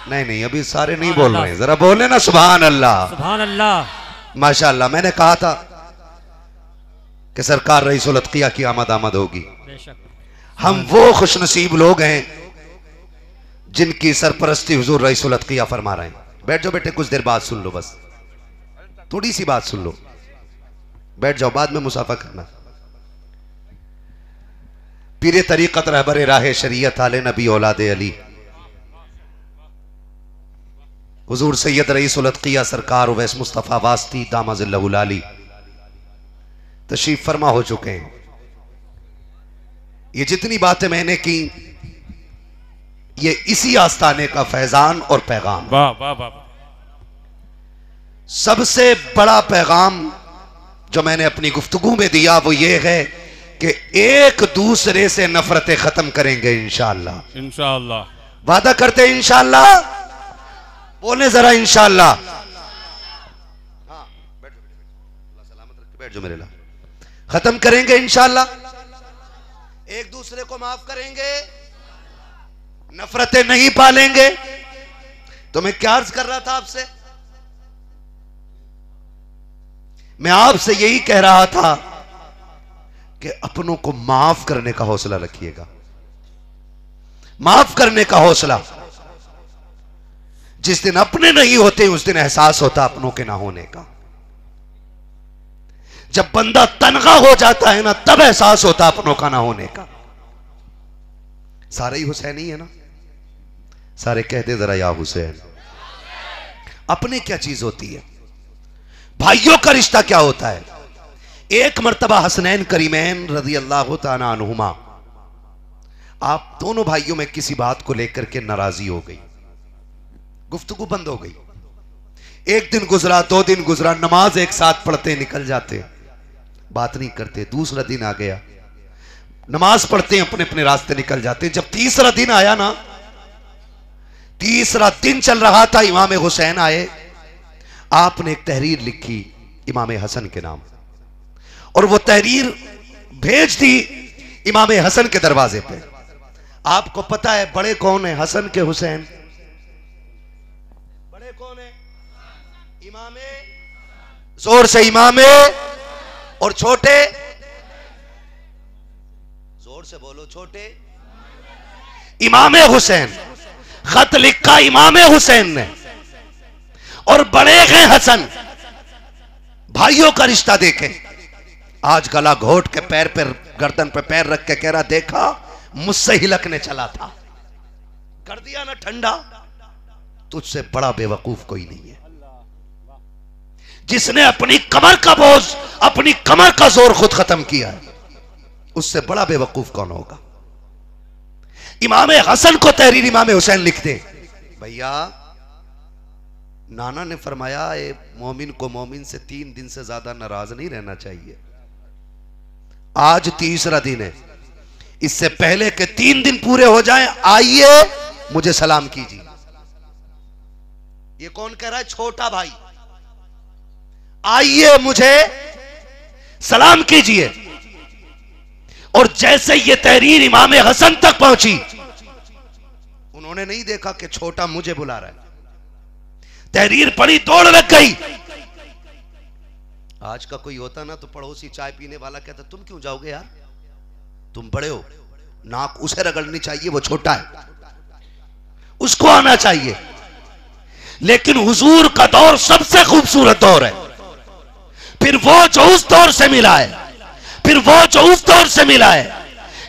नहीं नहीं, अभी सारे नहीं बोल रहे हैं, जरा बोले ना सुभान अल्लाह। सुभान अल्लाह। माशाअल्लाह। मैंने कहा था कि सरकार रईसुल अत्किया की आमद होगी। हम वो खुशनसीब लोग हैं जिनकी सरपरस्ती हुजूर रईसुल अत्किया फरमा रहे हैं। बैठ जाओ बेटे, कुछ देर बाद सुन लो, बस थोड़ी सी बात सुन लो, बैठ जाओ, बाद में मुसाफा करना। पीरे तरीक़त रहबर राह शरीयत आले नबी औलादे अली हुजूर सैयद रईसुल अत्किया सरकार उवैस मुस्तफ़ा वास्ती दामज़िल्लहुल आली तशरीफ फरमा हो चुके हैं। ये जितनी बातें मैंने की ये इसी आस्थाने का फैजान और पैगाम। वाह वाह वाह। सबसे बड़ा पैगाम जो मैंने अपनी गुफ्तगू में दिया वो ये है कि एक दूसरे से नफरतें खत्म करेंगे इंशाअल्लाह। इंशाअल्लाह वादा करते हैं इंशाअल्लाह। बोले जरा इंशाअल्लाह। हाँ बैठो, अल्लाह सलामत रखे, बैठ जाओ मेरे ला। खत्म करेंगे इंशाअल्लाह, एक दूसरे को माफ करेंगे, नफरतें नहीं पालेंगे। तो मैं क्या अर्ज कर रहा था आपसे? मैं आपसे यही कह रहा था कि अपनों को माफ करने का हौसला रखिएगा। माफ करने का हौसला। जिस दिन अपने नहीं होते उस दिन एहसास होता अपनों के ना होने का। जब बंदा तनखा हो जाता है ना तब एहसास होता अपनों का ना होने का। सारे ही हुसैनी है ना, सारे कहते जरा या हुसैन। अपने क्या चीज होती है, भाइयों का रिश्ता क्या होता है। एक मर्तबा हसनैन करीमैन रज़ी अल्लाह तआला अन्हुमा, आप दोनों भाइयों में किसी बात को लेकर के नाराजगी हो गई, गुफ्तगू बंद हो गई। एक दिन गुजरा, 2 दिन गुजरा, नमाज एक साथ पढ़ते निकल जाते, बात नहीं करते। दूसरा दिन आ गया, नमाज पढ़ते अपने अपने रास्ते निकल जाते। जब तीसरा दिन आया ना, तीसरा दिन चल रहा था, इमाम हुसैन आए। आपने एक तहरीर लिखी इमाम हसन के नाम, और वो तहरीर भेज दी इमाम हसन के दरवाजे पे। आपको पता है बड़े कौन है, हसन के हुसैन? बड़े कौन है? इमामे, जोर से इमामे। और छोटे, जोर से बोलो, छोटे इमामे हुसैन। खत लिखा इमामे हुसैन ने, और बड़े हैं हसन। भाइयों का रिश्ता देखें। आज गला घोट के पैर पर, गर्दन पे पैर रख के कह रहा, देखा मुझसे हिलकने चला था, कर दिया ना ठंडा। तुझसे बड़ा बेवकूफ कोई नहीं है। जिसने अपनी कमर का बोझ, अपनी कमर का जोर खुद खत्म किया है, उससे बड़ा बेवकूफ कौन होगा। इमाम हसन को तहरीर इमाम हुसैन लिखते, भैया नाना ने फरमाया मोमिन को मोमिन से 3 दिन से ज्यादा नाराज नहीं रहना चाहिए। आज तीसरा दिन है, इससे पहले के 3 दिन पूरे हो जाएं, आइए मुझे सलाम कीजिए। ये कौन कह रहा है? छोटा भाई। आइए मुझे सलाम कीजिए। और जैसे ये तहरीर इमाम हसन तक पहुंची, उन्होंने नहीं देखा कि छोटा मुझे बुला रहा है। तहरीर पड़ी, दौड़ लग गई। आज का कोई होता ना तो पड़ोसी चाय पीने वाला कहता, तुम क्यों जाओगे यार, तुम बड़े हो, नाक उसे रगड़नी चाहिए, वो छोटा है, उसको आना चाहिए। लेकिन हुजूर का दौर सबसे खूबसूरत दौर है। फिर वो जो उस दौर से मिला है, फिर वो जो उस दौर से मिला है।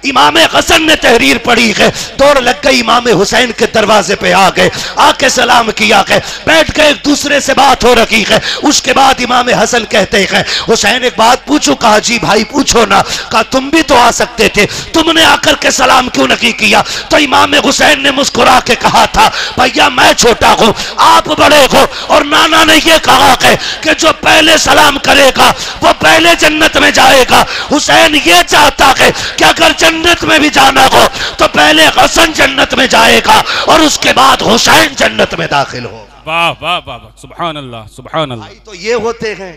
इमाम हसन ने तहरीर पढ़ी है, दौड़ लग गई, इमाम हुसैन के दरवाजे पे आ गए, आके सलाम किया है, बैठ गए, एक दूसरे से बात हो रही है। उसके बाद इमाम हसन कहते हैं, हुसैन एक बात पूछूं? कहा जी भाई पूछो ना। कहा तुम भी तो आ सकते थे, तुमने आकर के सलाम क्यों नहीं किया? तो इमाम हुसैन ने मुस्कुरा के कहा था, भैया मैं छोटा हूं, आप बड़े हो, और नाना ने यह कहा है कि जो पहले सलाम करेगा वो पहले जन्नत में जाएगा। हुसैन ये चाहता है कि अगर जन्नत में भी जाना हो तो पहले हसन जन्नत में जाएगा और उसके बाद हुसैन जन्नत में दाखिल हो। वाह वाह वाह, सुभान अल्लाह, सुभान अल्लाह। भाई तो ये होते हैं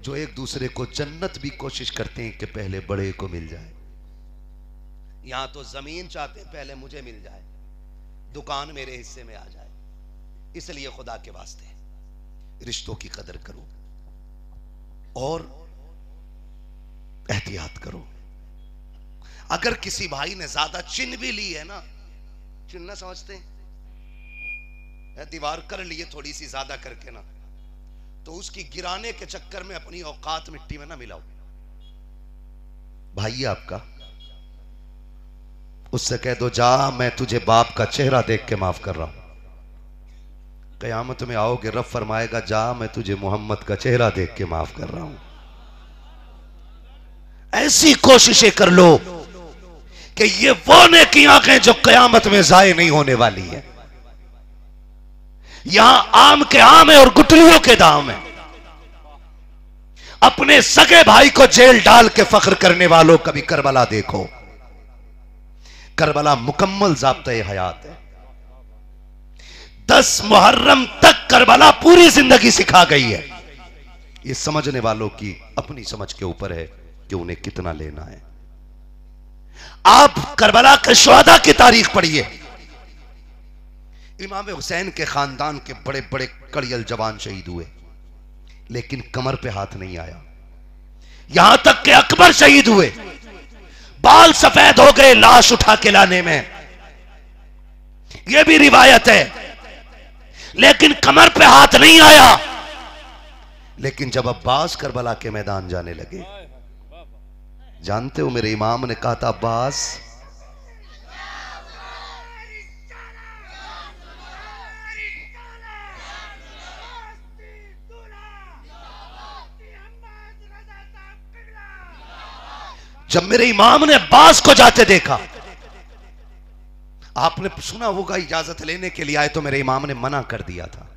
जो एक दूसरे को जन्नत भी कोशिश करते हैं कि पहले बड़े को मिल जाए। यहां तो जमीन चाहते हैं पहले मुझे मिल जाए, दुकान मेरे हिस्से में आ जाए। इसलिए खुदा के वास्ते रिश्तों की कदर करो और एहतियात करो। अगर किसी भाई ने ज्यादा चिन्ह भी ली है ना, चिन्ह समझते हैं, दीवार कर लिए थोड़ी सी ज्यादा करके ना, तो उसकी गिराने के चक्कर में अपनी औकात मिट्टी में ना मिलाओ। भाई आपका, उससे कह दो जा मैं तुझे बाप का चेहरा देख के माफ कर रहा हूं। कयामत में आओगे रब फरमाएगा जा मैं तुझे मोहम्मद का चेहरा देख के माफ कर रहा हूं। ऐसी कोशिशें कर लो कि ये वो नेकियां हैं जो कयामत में जाए नहीं होने वाली है। यहां आम के आम है और गुठलियों के दाम है। अपने सगे भाई को जेल डाल के फख्र करने वालों कभी करबला देखो। करबला मुकम्मल ज़ाब्ता-ए हयात है। 10 मुहर्रम तक करबला पूरी जिंदगी सिखा गई है। ये समझने वालों की अपनी समझ के ऊपर है कि उन्हें कितना लेना है। आप करबला के शुहदा की तारीख पढ़िए। इमाम हुसैन के खानदान के बड़े बड़े कड़ियल जवान शहीद हुए, लेकिन कमर पे हाथ नहीं आया। यहां तक कि अकबर शहीद हुए, बाल सफेद हो गए लाश उठा के लाने में। यह भी रिवायत है, लेकिन कमर पे हाथ नहीं आया। लेकिन जब अब्बास करबला के मैदान जाने लगे, जानते हो मेरे इमाम ने कहा था, अब्बास जब मेरे इमाम ने अब्बास को जाते देखा, आपने सुना होगा इजाजत लेने के लिए आए तो मेरे इमाम ने मना कर दिया था,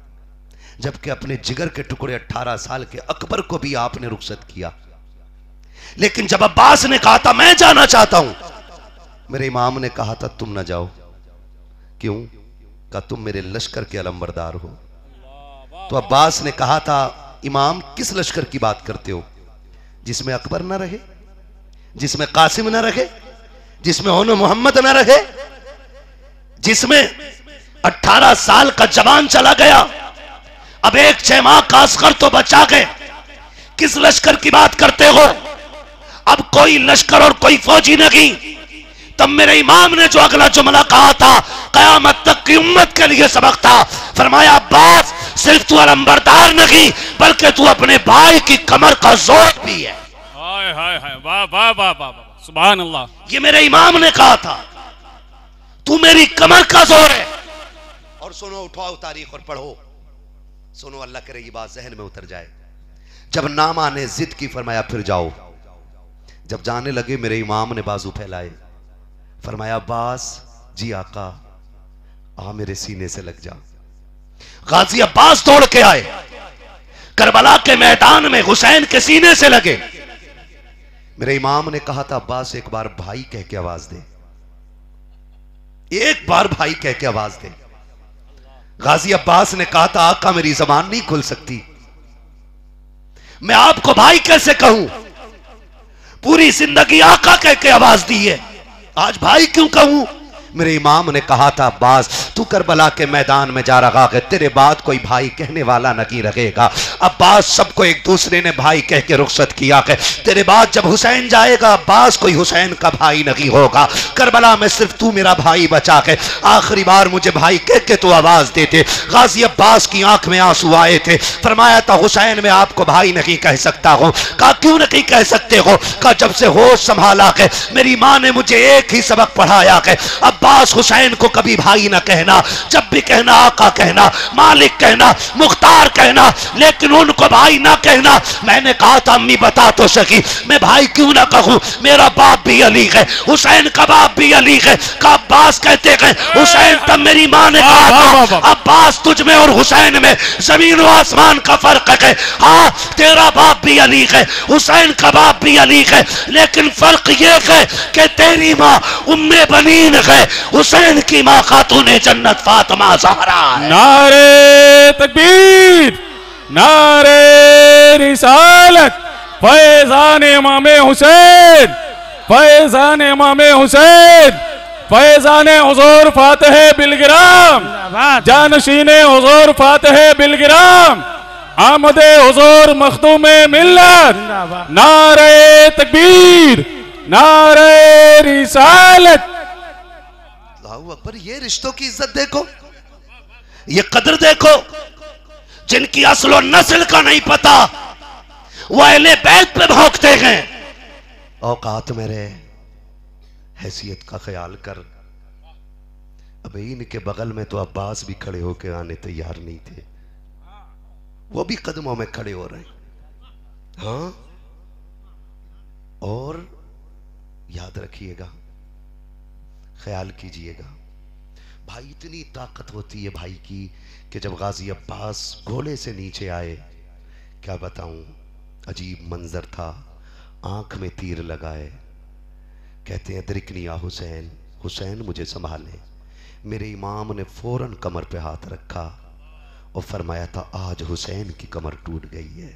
जबकि अपने जिगर के टुकड़े 18 साल के अकबर को भी आपने रुखसत किया। लेकिन जब अब्बास ने कहा था मैं जाना चाहता हूं, मेरे इमाम ने कहा था तुम ना जाओ। क्यों? कहा तुम मेरे लश्कर के अलंबरदार हो। तो अब्बास ने कहा था, इमाम किस लश्कर की बात करते हो? जिसमें अकबर ना रहे, जिसमें कासिम ना रहे, जिसमें होनो मोहम्मद ना रहे, जिसमें 18 साल का जवान चला गया, अब एक 6 माह का असगर तो बचा गए। किस लश्कर की बात करते हो? अब कोई लश्कर और कोई फौजी नहीं। तब मेरे इमाम ने जो अगला जुमला कहा था, कयामत तक की उम्मत के लिए सबक था। फरमाया, अब्बास सिर्फ तू अलंबरदार नहीं, बल्कि तू अपने भाई की कमर का जोर भी है। हाय हाय हाय, वाह वाह वाह वाह, सुभान अल्लाह। ये मेरे इमाम ने कहा था, तू मेरी कमर का जोर है। और सुनो, उठाओ तारीख और पढ़ो, सुनो, अल्लाह करे ये बात जहन में उतर जाए। जब नामा ने जिद की, फरमाया फिर जाओ। जब जाने लगे, मेरे इमाम ने बाजू फैलाए, फरमाया, अब्बास जी आका, आ मेरे सीने से लग जा। गाजी अब्बास दौड़ के आए, करबला के मैदान में हुसैन के सीने से लगे। मेरे इमाम ने कहा था, अब्बास एक बार भाई कह के आवाज दे, एक बार भाई कह के आवाज दे। गाजी अब्बास ने कहा था, आका मेरी जबान नहीं खुल सकती, मैं आपको भाई कैसे कहूं? पूरी जिंदगी आका कह के आवाज दी है, आज भाई क्यों कहूं? मेरे इमाम ने कहा था, अब्बास तू करबला के मैदान में जा रहा है, तेरे बाद कोई भाई कहने वाला नहीं रहेगा। अब्बास सबको एक दूसरे ने भाई कह के रुखसत किया है। तेरे बाद जब हुसैन जाएगा, अब्बास कोई हुसैन का भाई नहीं होगा। करबला में सिर्फ तू मेरा भाई बचा है, आखिरी बार मुझे भाई कह के तू आवाज देते। गाजी अब्बास की आंख में आंसू आए थे। फरमाया था, हुसैन मैं आपको भाई नहीं कह सकता हूं। कहा क्यों नहीं कह सकते हो? कहा जब से होश संभाला है, मेरी मां ने मुझे एक ही सबक पढ़ाया है, अब्बास हुसैन को कभी भाई ना कहना, जब भी कहना आका कहना, मालिक कहना, मुख्तार कहना, लेकिन उनको भाई ना कहना। मैंने कहा था, अम्मी बता तो सकी, मैं भाई क्यों ना कहूं? मेरा बाप भी अली है, हुसैन का बाप भी अली है। का अब्बास कहते हैं हुसैन। तब मेरी मां ने कहा था, अब्बास तुझ में और हुसैन में जमीन और आसमान का फर्क है। हाँ, तेरा बाप भी अली है, हुसैन का बाप भी अली है, लेकिन फर्क ये है कि तेरी मां उम्मे बनीन है, हुसैन की मां खातूने जन्नत फातिमा ज़हरा है। नारे तकबीर, नारे रिसालत, फैज़ान इमाम हुसैन, फैज़ान इमाम हुसैन, फैज़ान हुज़ूर फातिह बिलगिराम, जानशीने हुज़ूर फातिह बिलगिराम, आमदे हुज़ूर मखदूमे मिल्लत। नारे तकबीर, नारे रिसालत। अकबर, ये रिश्तों की इज्जत देखो, ये कदर देखो। जिनकी असल और नस्ल का नहीं पता, वो अहले बैत पे भौंकते हैं। औकात में रहे, हैसियत का ख्याल कर। अब इनके बगल में तो अब्बास भी खड़े होकर आने तैयार नहीं थे, वो भी कदमों में खड़े हो रहे हैं। हाँ, और याद रखिएगा, ख्याल कीजिएगा, भाई इतनी ताकत होती है भाई की कि जब गाजी अब्बास घोड़े से नीचे आए, क्या बताऊं, अजीब मंजर था। आंख में तीर लगाए, कहते हैं दरिकनी या हुसैन, हुसैन मुझे संभाले। मेरे इमाम ने फौरन कमर पे हाथ रखा और फरमाया था, आज हुसैन की कमर टूट गई है।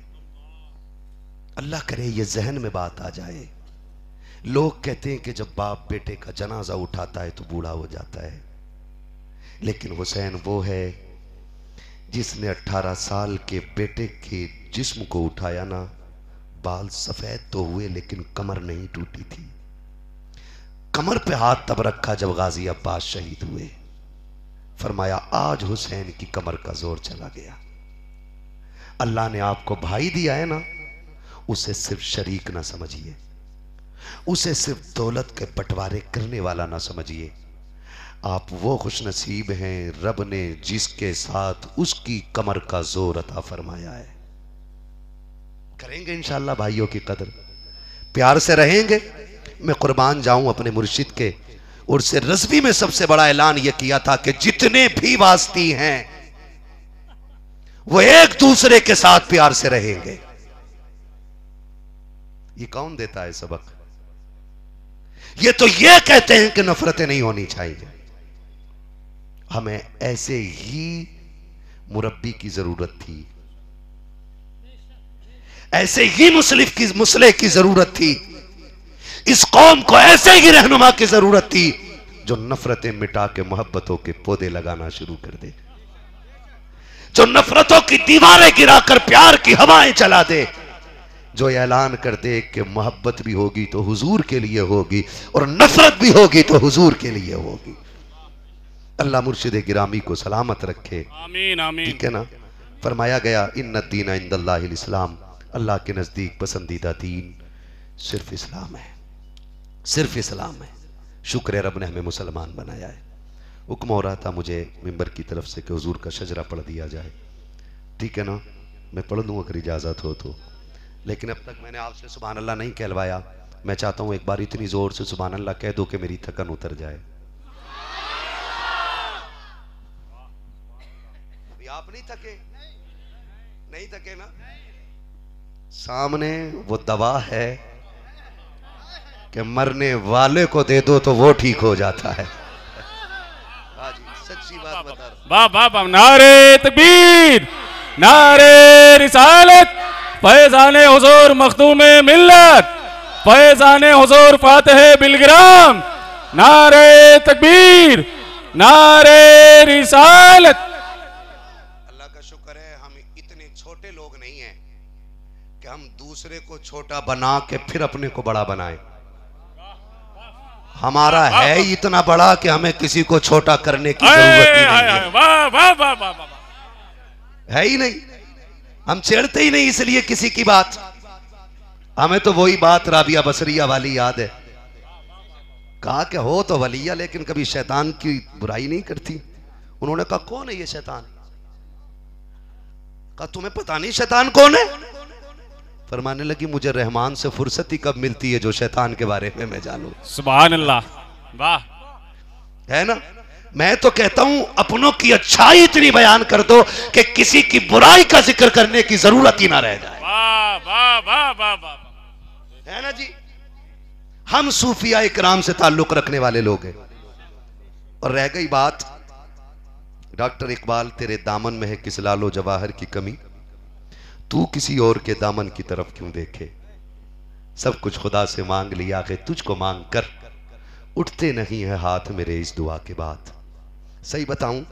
अल्लाह करे ये जहन में बात आ जाए। लोग कहते हैं कि जब बाप बेटे का जनाजा उठाता है तो बूढ़ा हो जाता है, लेकिन हुसैन वो है जिसने 18 साल के बेटे के जिस्म को उठाया ना। बाल सफेद तो हुए लेकिन कमर नहीं टूटी थी। कमर पे हाथ तब रखा जब गाजी अब्बास शहीद हुए। फरमाया आज हुसैन की कमर का जोर चला गया। अल्लाह ने आपको भाई दिया है ना, उसे सिर्फ शरीक ना समझिए, उसे सिर्फ दौलत के बंटवारे करने वाला ना समझिए। आप वो खुशनसीब हैं रब ने जिसके साथ उसकी कमर का जोर अता फरमाया है। करेंगे इंशाअल्लाह भाइयों की कदर, प्यार से रहेंगे। मैं कुर्बान जाऊं अपने मुर्शिद के उर्से रज़वी में सबसे बड़ा ऐलान यह किया था कि जितने भी वास्ती हैं वो एक दूसरे के साथ प्यार से रहेंगे। ये कौन देता है सबक? ये तो ये कहते हैं कि नफरतें नहीं होनी चाहिए। हमें ऐसे ही मुरब्बी की जरूरत थी, ऐसे ही मुसलिह की जरूरत थी। इस कौम को ऐसे ही रहनुमा की जरूरत थी जो नफरतें मिटा के मोहब्बतों के पौधे लगाना शुरू कर दे, जो नफरतों की दीवारें गिराकर प्यार की हवाएं चला दे, जो ऐलान कर दे कि मोहब्बत भी होगी तो हुजूर के लिए होगी और नफरत भी होगी तो हुजूर के लिए होगी। अल्लाह मुर्शिद गिरामी को सलामत रखे, आमीन आमीन। ठीक है ना? फरमाया गया इन्ना दीन इंदल्लाहिल इस्लाम, अल्लाह के नजदीक पसंदीदा दीन सिर्फ इस्लाम है, सिर्फ इस्लाम है। शुक्र है रब ने हमें मुसलमान बनाया है। हुक्म हो रहा था मुझे मिंबर की तरफ से कि हुजूर का शजरा पढ़ दिया जाए। ठीक है ना? मैं पढ़ दूँ अगर इजाज़त हो तो, लेकिन अब तक मैंने आपसे सुभान अल्लाह नहीं कहलवाया। मैं चाहता हूँ एक बार इतनी ज़ोर से सुभान अल्लाह कह दो कि मेरी थकन उतर जाए। अभी आप नहीं थके? नहीं थके ना? सामने वो दवा है कि मरने वाले को दे दो तो वो ठीक हो जाता है। सच्ची बात बता रहा हूं। वाह वाह वाह, नारे तकबीर, नारे रिसालत, फैज़ाने हुजूर मखदूमे मिल्लत, फैज़ाने हुजूर फातिह बिलग्राम, नारे तकबीर, नारे रिसालत। अल्लाह का शुक्र है हम इतने छोटे लोग नहीं हैं कि हम दूसरे को छोटा बना के फिर अपने को बड़ा बनाएं। हमारा है इतना बड़ा कि हमें किसी को छोटा करने की जरूरत ही नहीं है। वाह वाह वाह वाह वाह, है ही नहीं, हम छेड़ते ही नहीं इसलिए किसी की बात। हमें तो वही बात राबिया बसरिया वाली याद है, कहा कि हो तो वलिया लेकिन कभी शैतान की बुराई नहीं करती। उन्होंने कहा कौन है ये शैतान? कहा तुम्हें पता नहीं शैतान कौन है? फरमाने लगी मुझे रहमान से फुर्सत ही कब मिलती है जो शैतान के बारे में मैं जानूं। सुभान अल्लाह, वाह। है ना? मैं तो कहता हूं अपनों की अच्छाई इतनी बयान कर दो कि किसी की बुराई का जिक्र करने की जरूरत ही ना रह जाए। वाह वाह वाह वाह वाह, है ना जी? हम सूफिया इकराम से ताल्लुक रखने वाले लोग हैं। और रह गई बात डॉक्टर इकबाल तेरे दामन में है किस लालो जवाहर की कमी, तू किसी और के दामन की तरफ क्यों देखे। सब कुछ खुदा से मांग लिया कि तुझको मांग कर उठते नहीं है हाथ मेरे इस दुआ के बाद। सही बताऊं,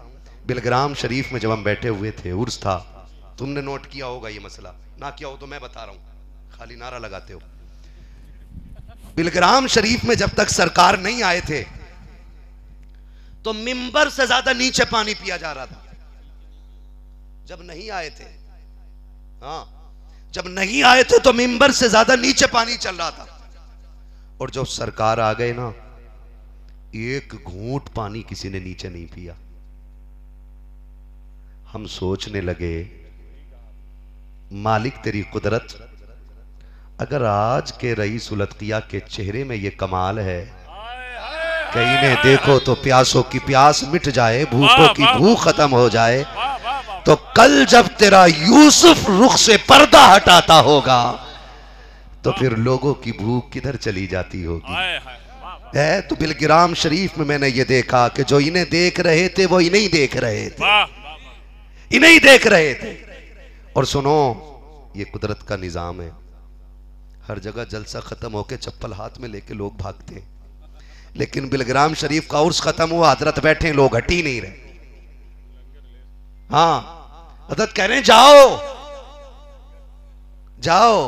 बिलग्राम शरीफ में जब हम बैठे हुए थे, उर्स था, तुमने नोट किया होगा ये मसला, ना किया हो तो मैं बता रहा हूं, खाली नारा लगाते हो। बिलग्राम शरीफ में जब तक सरकार नहीं आए थे तो मिंबर से ज्यादा नीचे पानी पिया जा रहा था। जब नहीं आए थे, हाँ, जब नहीं आए थे तो मिंबर से ज्यादा नीचे पानी चल रहा था। और जब सरकार आ गए ना, एक घूंट पानी किसी ने नीचे नहीं पिया। हम सोचने लगे मालिक तेरी कुदरत, अगर आज के रईस उलतकिया के चेहरे में ये कमाल है कि इन्हें देखो तो प्यासों की प्यास मिट जाए, भूखों की भूख खत्म हो जाए, तो कल जब तेरा यूसुफ रुख से पर्दा हटाता होगा तो फिर लोगों की भूख किधर चली जाती होगी। है तो बिलग्राम शरीफ में मैंने ये देखा कि जो इन्हें देख रहे थे वो इन्हें ही देख रहे थे, इन्हें ही देख रहे थे। और सुनो, ये कुदरत का निजाम है, हर जगह जलसा खत्म होके चप्पल हाथ में लेके लोग भागते हैं, लेकिन बिलग्राम शरीफ का उर्स खत्म हुआ, हजरत बैठे, लोग हट ही नहीं रहे। हाँ, हजरत कह रहे हैं जाओ जाओ,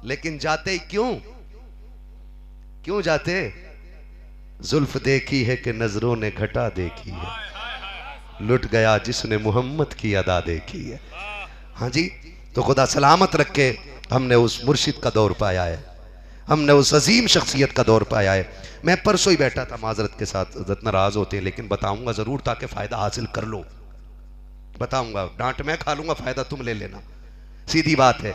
लेकिन जाते क्यों? क्यों जाते? जुल्फ देखी है कि नजरों ने घटा देखी है। लुट गया जिसने मोहम्मद की अदा देखी है। हाँ जी, तो खुदा सलामत रखे, हमने उस मुर्शिद का दौर पाया है, हमने उस अजीम शख्सियत का दौर पाया है। मैं परसों ही बैठा था माजरत के साथ, हज़रत नाराज होते हैं लेकिन बताऊंगा ज़रूर ताकि फ़ायदा हासिल कर लो। बताऊंगा, डांट मैं खा लूंगा, फ़ायदा तुम ले लेना, सीधी बात है।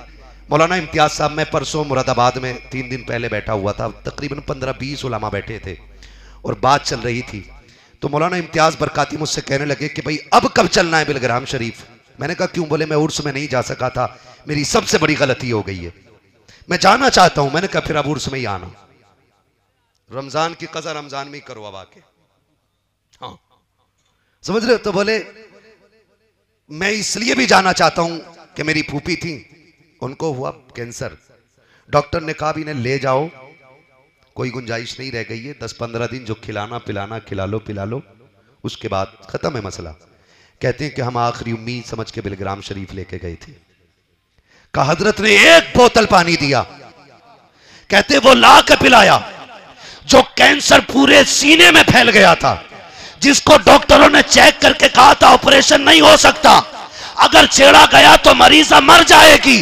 मौलाना इम्तियाज़ साहब, मैं परसों मुरादाबाद में 3 दिन पहले बैठा हुआ था, तकरीबन 15-20 उलमा बैठे थे और बात चल रही थी। तो मौलाना इम्तियाज़ बरकाती मुझसे कहने लगे कि भाई अब कब चलना है बिलग्राम शरीफ। मैंने कहा क्यों? बोले मैं उर्स में नहीं जा सका था, मेरी सबसे बड़ी गलती हो गई है, मैं जाना चाहता हूं। मैंने कहा फिर अब उर्स में ही आना, रमजान की कज़ा रमजान में ही करो अब आके। हाँ समझ रहे हो? तो बोले मैं इसलिए भी जाना चाहता हूं कि मेरी फूफी थी, उनको हुआ कैंसर, डॉक्टर ने कहा भी इन्हें ले जाओ, कोई गुंजाइश नहीं रह गई है, 10-15 दिन जो खिलाना पिलाना खिला लो पिला लो, उसके बाद खत्म है मसला। कहते हैं कि हम आखिरी उम्मीद समझ के बिलग्राम शरीफ लेके गए थे। कहा हजरत ने एक बोतल पानी दिया, कहते वो ला के पिलाया, जो कैंसर पूरे सीने में फैल गया था, जिसको डॉक्टरों ने चेक करके कहा था ऑपरेशन नहीं हो सकता, अगर छेड़ा गया तो मरीजा मर जाएगी।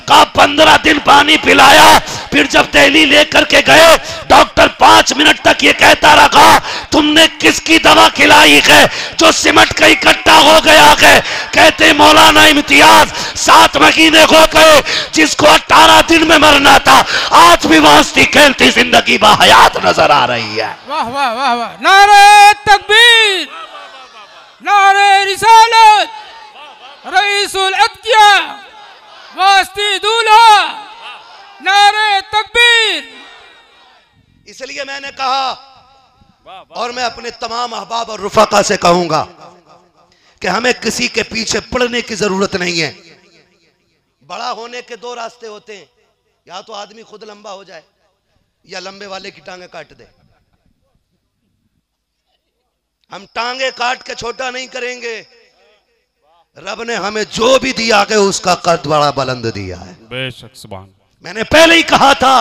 कहा 15 दिन पानी पिलाया, फिर जब दिल्ली लेकर के गए, डॉक्टर 5 मिनट तक ये कहता रखा तुमने किसकी दवा खिलाई है जो सिमट का इकट्ठा हो गया है। कहते मौलाना इम्तियाज 7 महीने हो गए, जिसको 18 दिन में मरना था, आज भी हंसती खेलती जिंदगी बाहयात नजर आ रही है। वाह वाह वाह वाह, नारे तकबीर, नारे रिसालत, रईसुल अत्किया, वास्ती दूल्हा, नारे तकबीर। इसलिए मैंने कहा, और मैं अपने तमाम अहबाब और रुफाका से कहूंगा कि हमें किसी के पीछे पड़ने की जरूरत नहीं है। बड़ा होने के 2 रास्ते होते हैं, या तो आदमी खुद लंबा हो जाए या लंबे वाले की टांगे काट दे। हम टांगे काट के छोटा नहीं करेंगे, रब ने हमें जो भी दिया है उसका कद बड़ा बुलंद दिया है। बेशक सुभान। मैंने पहले ही कहा था,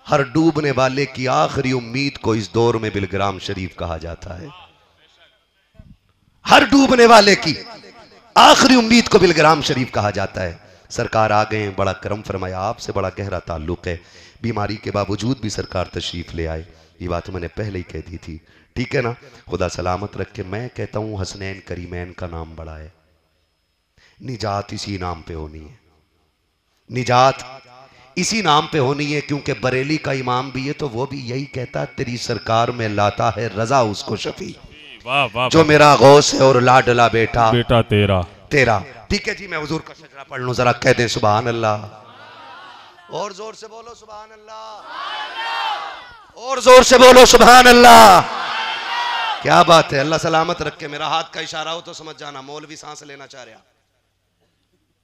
हर डूबने वाले की आखिरी उम्मीद को इस दौर में बिलग्राम शरीफ कहा जाता है। हर डूबने वाले की आखिरी उम्मीद को बिलग्राम शरीफ कहा जाता है। सरकार आ गए, बड़ा करम फरमाया, आपसे बड़ा गहरा ताल्लुक है, बीमारी के बावजूद भी सरकार तशरीफ ले आए, ये बात मैंने पहले ही कह दी थी, ठीक है ना? खुदा सलामत रख के मैं कहता हूं हसनैन करीमैन का नाम बड़ा है, निजात इसी नाम पे होनी है, निजात इसी नाम पे होनी है, क्योंकि बरेली का इमाम भी है तो वो भी यही कहता तेरी सरकार में लाता है रजा उसको शफी, वाह वाह, जो मेरा गौस है और लाडला बेटा बेटा तेरा तेरा। ठीक है जी, मैं हुजूर का शजरा पढ़ लूं, जरा कह दें सुभान अल्लाह, और जोर से बोलो सुभान अल्लाह, और जोर से बोलो सुभान अल्लाह। क्या बात है, अल्लाह सलामत रख के। मेरा हाथ का इशारा हो तो समझ जाना, मौलवी सांस लेना चाह रहा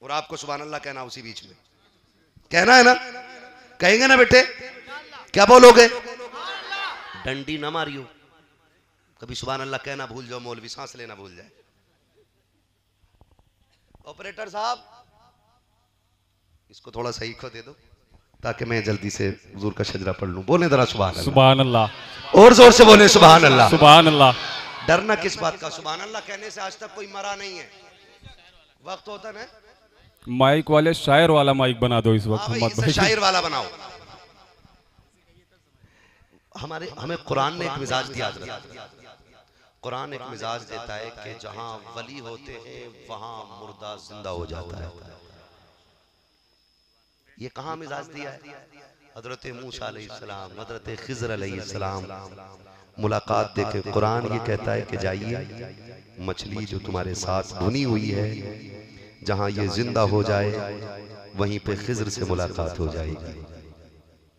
और आपको सुभान अल्लाह कहना उसी बीच में, कहना है ना? कहेंगे ना बेटे? क्या बोलोगे? डंडी ना मारियो, कभी सुभान अल्लाह कहना भूल जाओ, मौलवी सांस लेना भूल जाए। ऑपरेटर साहब इसको थोड़ा सही को दे दो ताकि मैं जल्दी से हुजूर का शजरा पढ़ लूं। बोले जरा सुभान अल्लाह, सुभान अल्लाह, और जोर से बोले सुभान अल्लाह, सुभान अल्लाह। डरना किस बात का? सुभान अल्लाह कहने से आज तक कोई मरा नहीं है। वक्त होता ना, माइक वाले शायर वाला माइक बना दो इस वक्त। इसे शायर वाला बनाओ। हमें कुरान ने एक मिजाज दिया, कुरान एक मिजाज देता है कि जहां वली होते हैं वहां मुर्दा जिंदा हो जाता है। ये कहां मिजाज दिया है? हजरत मूसा अलैहिस्सलाम, हजरत खिज़र अलैहिस्सलाम मुलाकात देखे कुरान ये कहता है कि जाइए मछली जो तुम्हारे साथ भुनी हुई है, जहां ये जिंदा हो जाए वहीं पे खिज़र से मुलाकात हो जाएगी।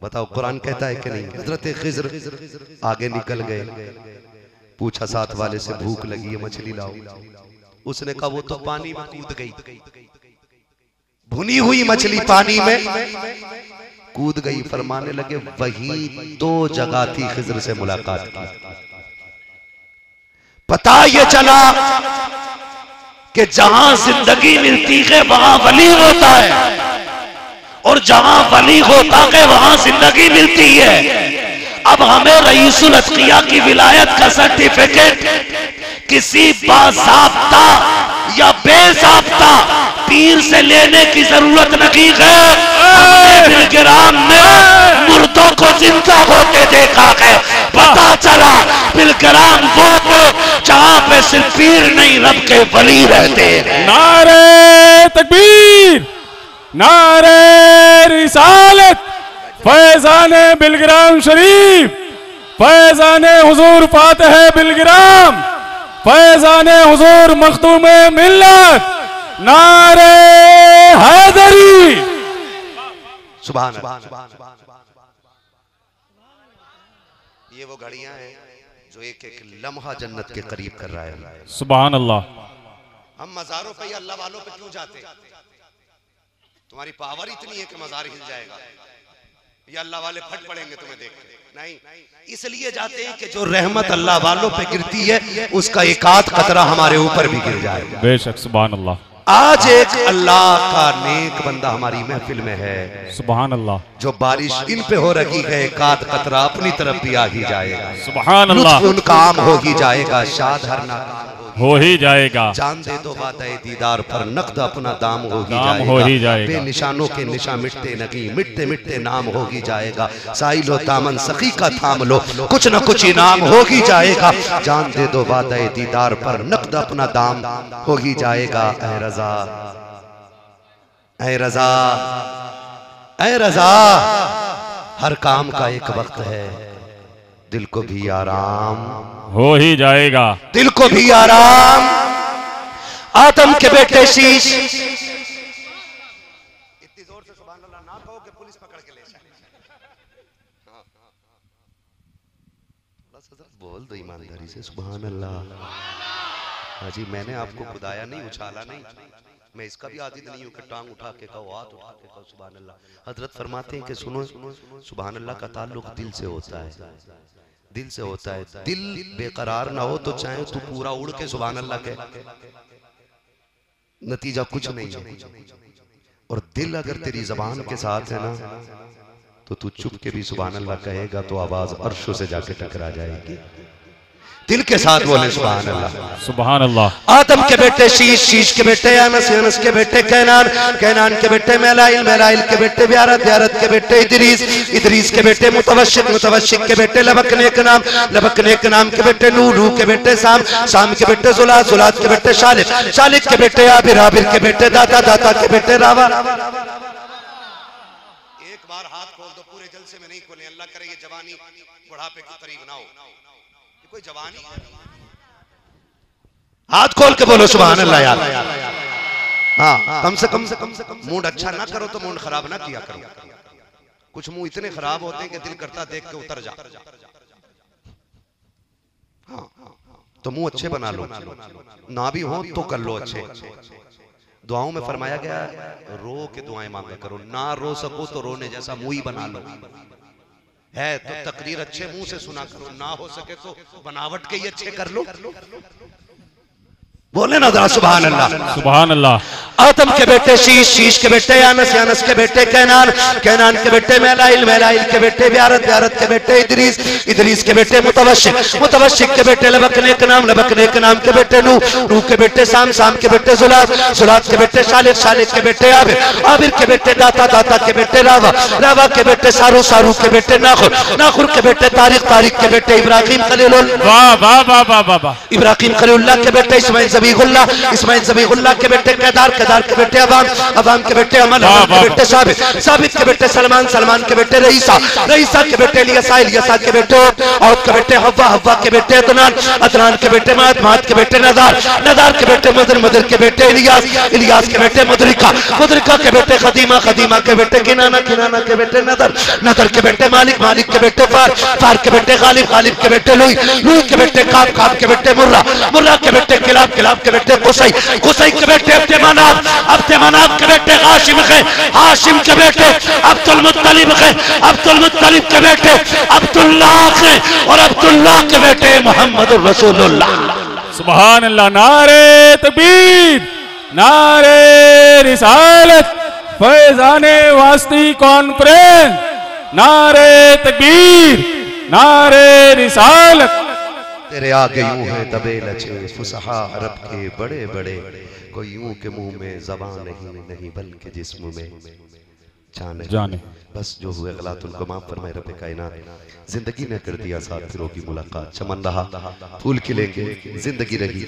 बताओ कुरान कहता है कि नहीं? हजरत खिज़र आगे निकल गए, पूछा साथ वाले से भूख लगी है मछली लाओ, उसने कहा वो तो पानी में कूद गई। भुनी हुई मछली पानी में कूद गई। फरमाने लगे वही 2 जगह थी खिज़र से मुलाकात की। पता ये चला कि जहां जिंदगी मिलती है वहां वली होता है, और जहां वली होता है वहां जिंदगी मिलती है। अब हमें रईसुल अत्किया की विलायत का सर्टिफिकेट किसी बाज़ाब्ता या बेज़ाब्ता पीर से लेने की जरूरत नहीं है। हमने बिलग्राम में मुर्दों को जिंदा होते देखा है। पता चला बिलग्राम वो जहां पे सिर्फ पीर नहीं रब के वली रहते हैं। नारे तकबीर, नारे रिसालत, फैज़ाने बिलग्राम शरीफ, फैज़ाने हुजूर फातिह बिलग्राम, फैज़ाने हुजूर मखदूमे मिल्लत, नारे हैदरी। सुभान अल्लाह। ये वो घड़ियां हैं जो एक एक लम्हा जन्नत के करीब कर रहा है। सुभान अल्लाह। हम मज़ारों पे या अल्लाह वालों पे क्यों जाते हैं? तुम्हारी पावर इतनी है कि मज़ार हिल जाएगा, या अल्लाह वाले फट पड़ेंगे तुम्हें देख के? नहीं, इसलिए जाते हैं कि जो रहमत अल्लाह वालों पे गिरती है उसका एक आध कतरा हमारे ऊपर भी गिर जाएगा। बेशक, सुभान अल्लाह। आज एक अल्लाह का नेक बंदा हमारी महफिल में है, सुभान अल्लाह, जो बारिश इन पे हो रही है, एक आध कतरा अपनी तरफ भी आ ही जाएगा। सुभान अल्लाह। लुत्फ उनका आम हो ही जाएगा, शाद हर ना हो ही जाएगा। जान दे दो वादे दीदार पर, नकद अपना दाम हो ही जाएगा। बेनिशानों के निशा मिटते नहीं, मिटते मिटते नाम हो ही जाएगा। साइलो दामन सखी का थाम लो, कुछ न कुछ इनाम हो ही जाएगा। जान दे दो वादे दीदार पर, नकद अपना दाम हो ही जाएगा। ऐ रजा, ऐ रजा, ऐ रजा, हर काम का एक वक्त है, दिल को भी आराम हो ही जाएगा। दिल को भी आराम। आदम के बेटे शीश, इतनी जोर से सुभान अल्लाह ना कहो कि पुलिस पकड़ के ले जाए। बोल दो ईमानदारी से सुभान अल्लाह। हाजी, मैंने आपको खुदाया नहीं, उछाला नहीं, मैं इसका भी आदित नहीं हूं कि टांग उठा के कहो, हाथ उठा के कहो सुभान अल्लाह। हजरत फरमाते हैं कि सुनो, सुभान अल्लाह का ताल्लुक दिल से होता है, दिल से होता है। दिल बेकरार ना हो तो चाहे तू पूरा उड़ के सुभान अल्लाह के, नतीजा कुछ नहीं है। और दिल अगर तेरी जबान के साथ है ना, तो तू चुप के भी सुभान अल्लाह कहेगा तो आवाज अर्शों से जाके टकरा जाएगी। दिल के साथ बोले सुभान अल्लाह, सुभान अल्लाह। आदम के बेटे शीश, शीश के बेटे अनस, अनस के बेटे कैनान, कैनान के बेटे मेलाइल, मेलाइल के बेटे ब्यारत, ब्यारत के बेटे इदरीस, इदरीस के बेटे मुतवशिक, मुतवशिक के बेटे लबक नेक नाम, लबक नेक नाम के बेटे नूह, नूह के बेटे साम, साम के बेटे जुलात, जुलात के बेटे शालिक, शालिक के बेटे आबिर, आबिर के बेटे दाता, दाता के बेटे रावा। एक बार हाथ खोल दो, पूरे जलसे में नहीं खोले, अल्लाह करे ये जवानी बुढ़ापे की करीब ना हो। कोई जवानी, हाथ खोल के बोलो सुभान अल्लाह यार। हाँ, कम से कम मूड अच्छा ना करो तो मूड खराब ना किया करो। कुछ मुंह इतने खराब होते हैं कि दिल करता देख के उतर जा। हाँ, तो मुंह अच्छे बना लो, ना भी हो तो कर लो अच्छे। दुआओं में फरमाया गया रो के दुआएं मांगा करो, ना रो सको तो रोने जैसा मुंह ही बना लो। है तो तकरीर अच्छे मुंह से सुना करो, ना हो सके तो बनावट के ही अच्छे कर लो। बोले ना जरा सुभान अल्लाह, सुभान अल्लाह। आदम के बेटे शीश, शीश के बेटे अनस, अनस के बेटे कैनान, कैनान के बेटे मेलाइल, मेलाइल के बेटे ब्यारत, ब्यारत के बेटे इदरीस, इदरीस के बेटे मुतवशिक, मुतवशिक के बेटे लबक नेक नाम, लबक नेक नाम के बेटे नूह, नूह के बेटे साम, साम के बेटे जुलात, जुलात के बेटे शालिक, शालिक के बेटे आबिर, आबिर के बेटे दाता, दाता के बेटे रावा, रावा के बेटे सारू, सारू के बेटे नाखुर, नाखुर के बेटे तारिक, तारिक के बेटे इब्राहिम खलीलुल्लाह, वाह वाह वाह वाह वाह, इब्राहिम खलीलुल्लाह के बेटे इस्माइल ज़बीहुल्लाह, इस्माइल ज़बीहुल्लाह के बेटे केदार, केदार के बेटे अवाम, अवाम के बेटे अमल, अमल के बेटे साबित, साबित के बेटे सलमान, सलमान के बेटे रईसा, रईसा के बेटे इलियासा, इलियासा के बेटे औद के बेटे हव्वा, हव्वा के बेटे अदनान, अदनान के बेटे मात, मात के बेटे नदार, नदार के बेटे मदर, मदर के बेटे इलियास, इलियास के बेटे मुदरिका, मुदरिका के बेटे खदीमा, खदीमा के बेटे किनाना, किनाना के बेटे नदर, नदर के बेटे मालिक, मालिक के बेटे फार, फार के बेटे गालिब, गालिब के बेटे लुई, लुई के बेटे काब, काब के बेटे मुर्रा, मुर्रा के बेटे किलाब, किलाब के बेटे कुसई, कुसई के बेटे अब्दे मनाफ, अब्दे मनाफ के बेटे हाशिम है, हाशिम के बेटे अब्दुल मुत्तलिब है, अब्दुल मुत्तलिब के बेटे अब्दुल्लाह है, और अब्दुल्लाह के बेटे मोहम्मद रसूलुल्लाह। सुभान अल्लाह। नारे तकबीर, नारे रिसालत, फैज़ाने वास्ती कॉन्फ्रेंस, नारे तकबीर, नारे रिसालत। तेरे आगे यूं है दबे लचे फुसहा अरब के बड़े बड़े, कोई यूं के मुंह में ज़बान नहीं बल्कि जिस्म में जाने। बस जो हुए गलत उनको माफ फरमाए रब कायनात। जिंदगी ने कर दिया साथ फिरों की मुलाकात, चमन रहा फूल खिलेंगे जिंदगी रही।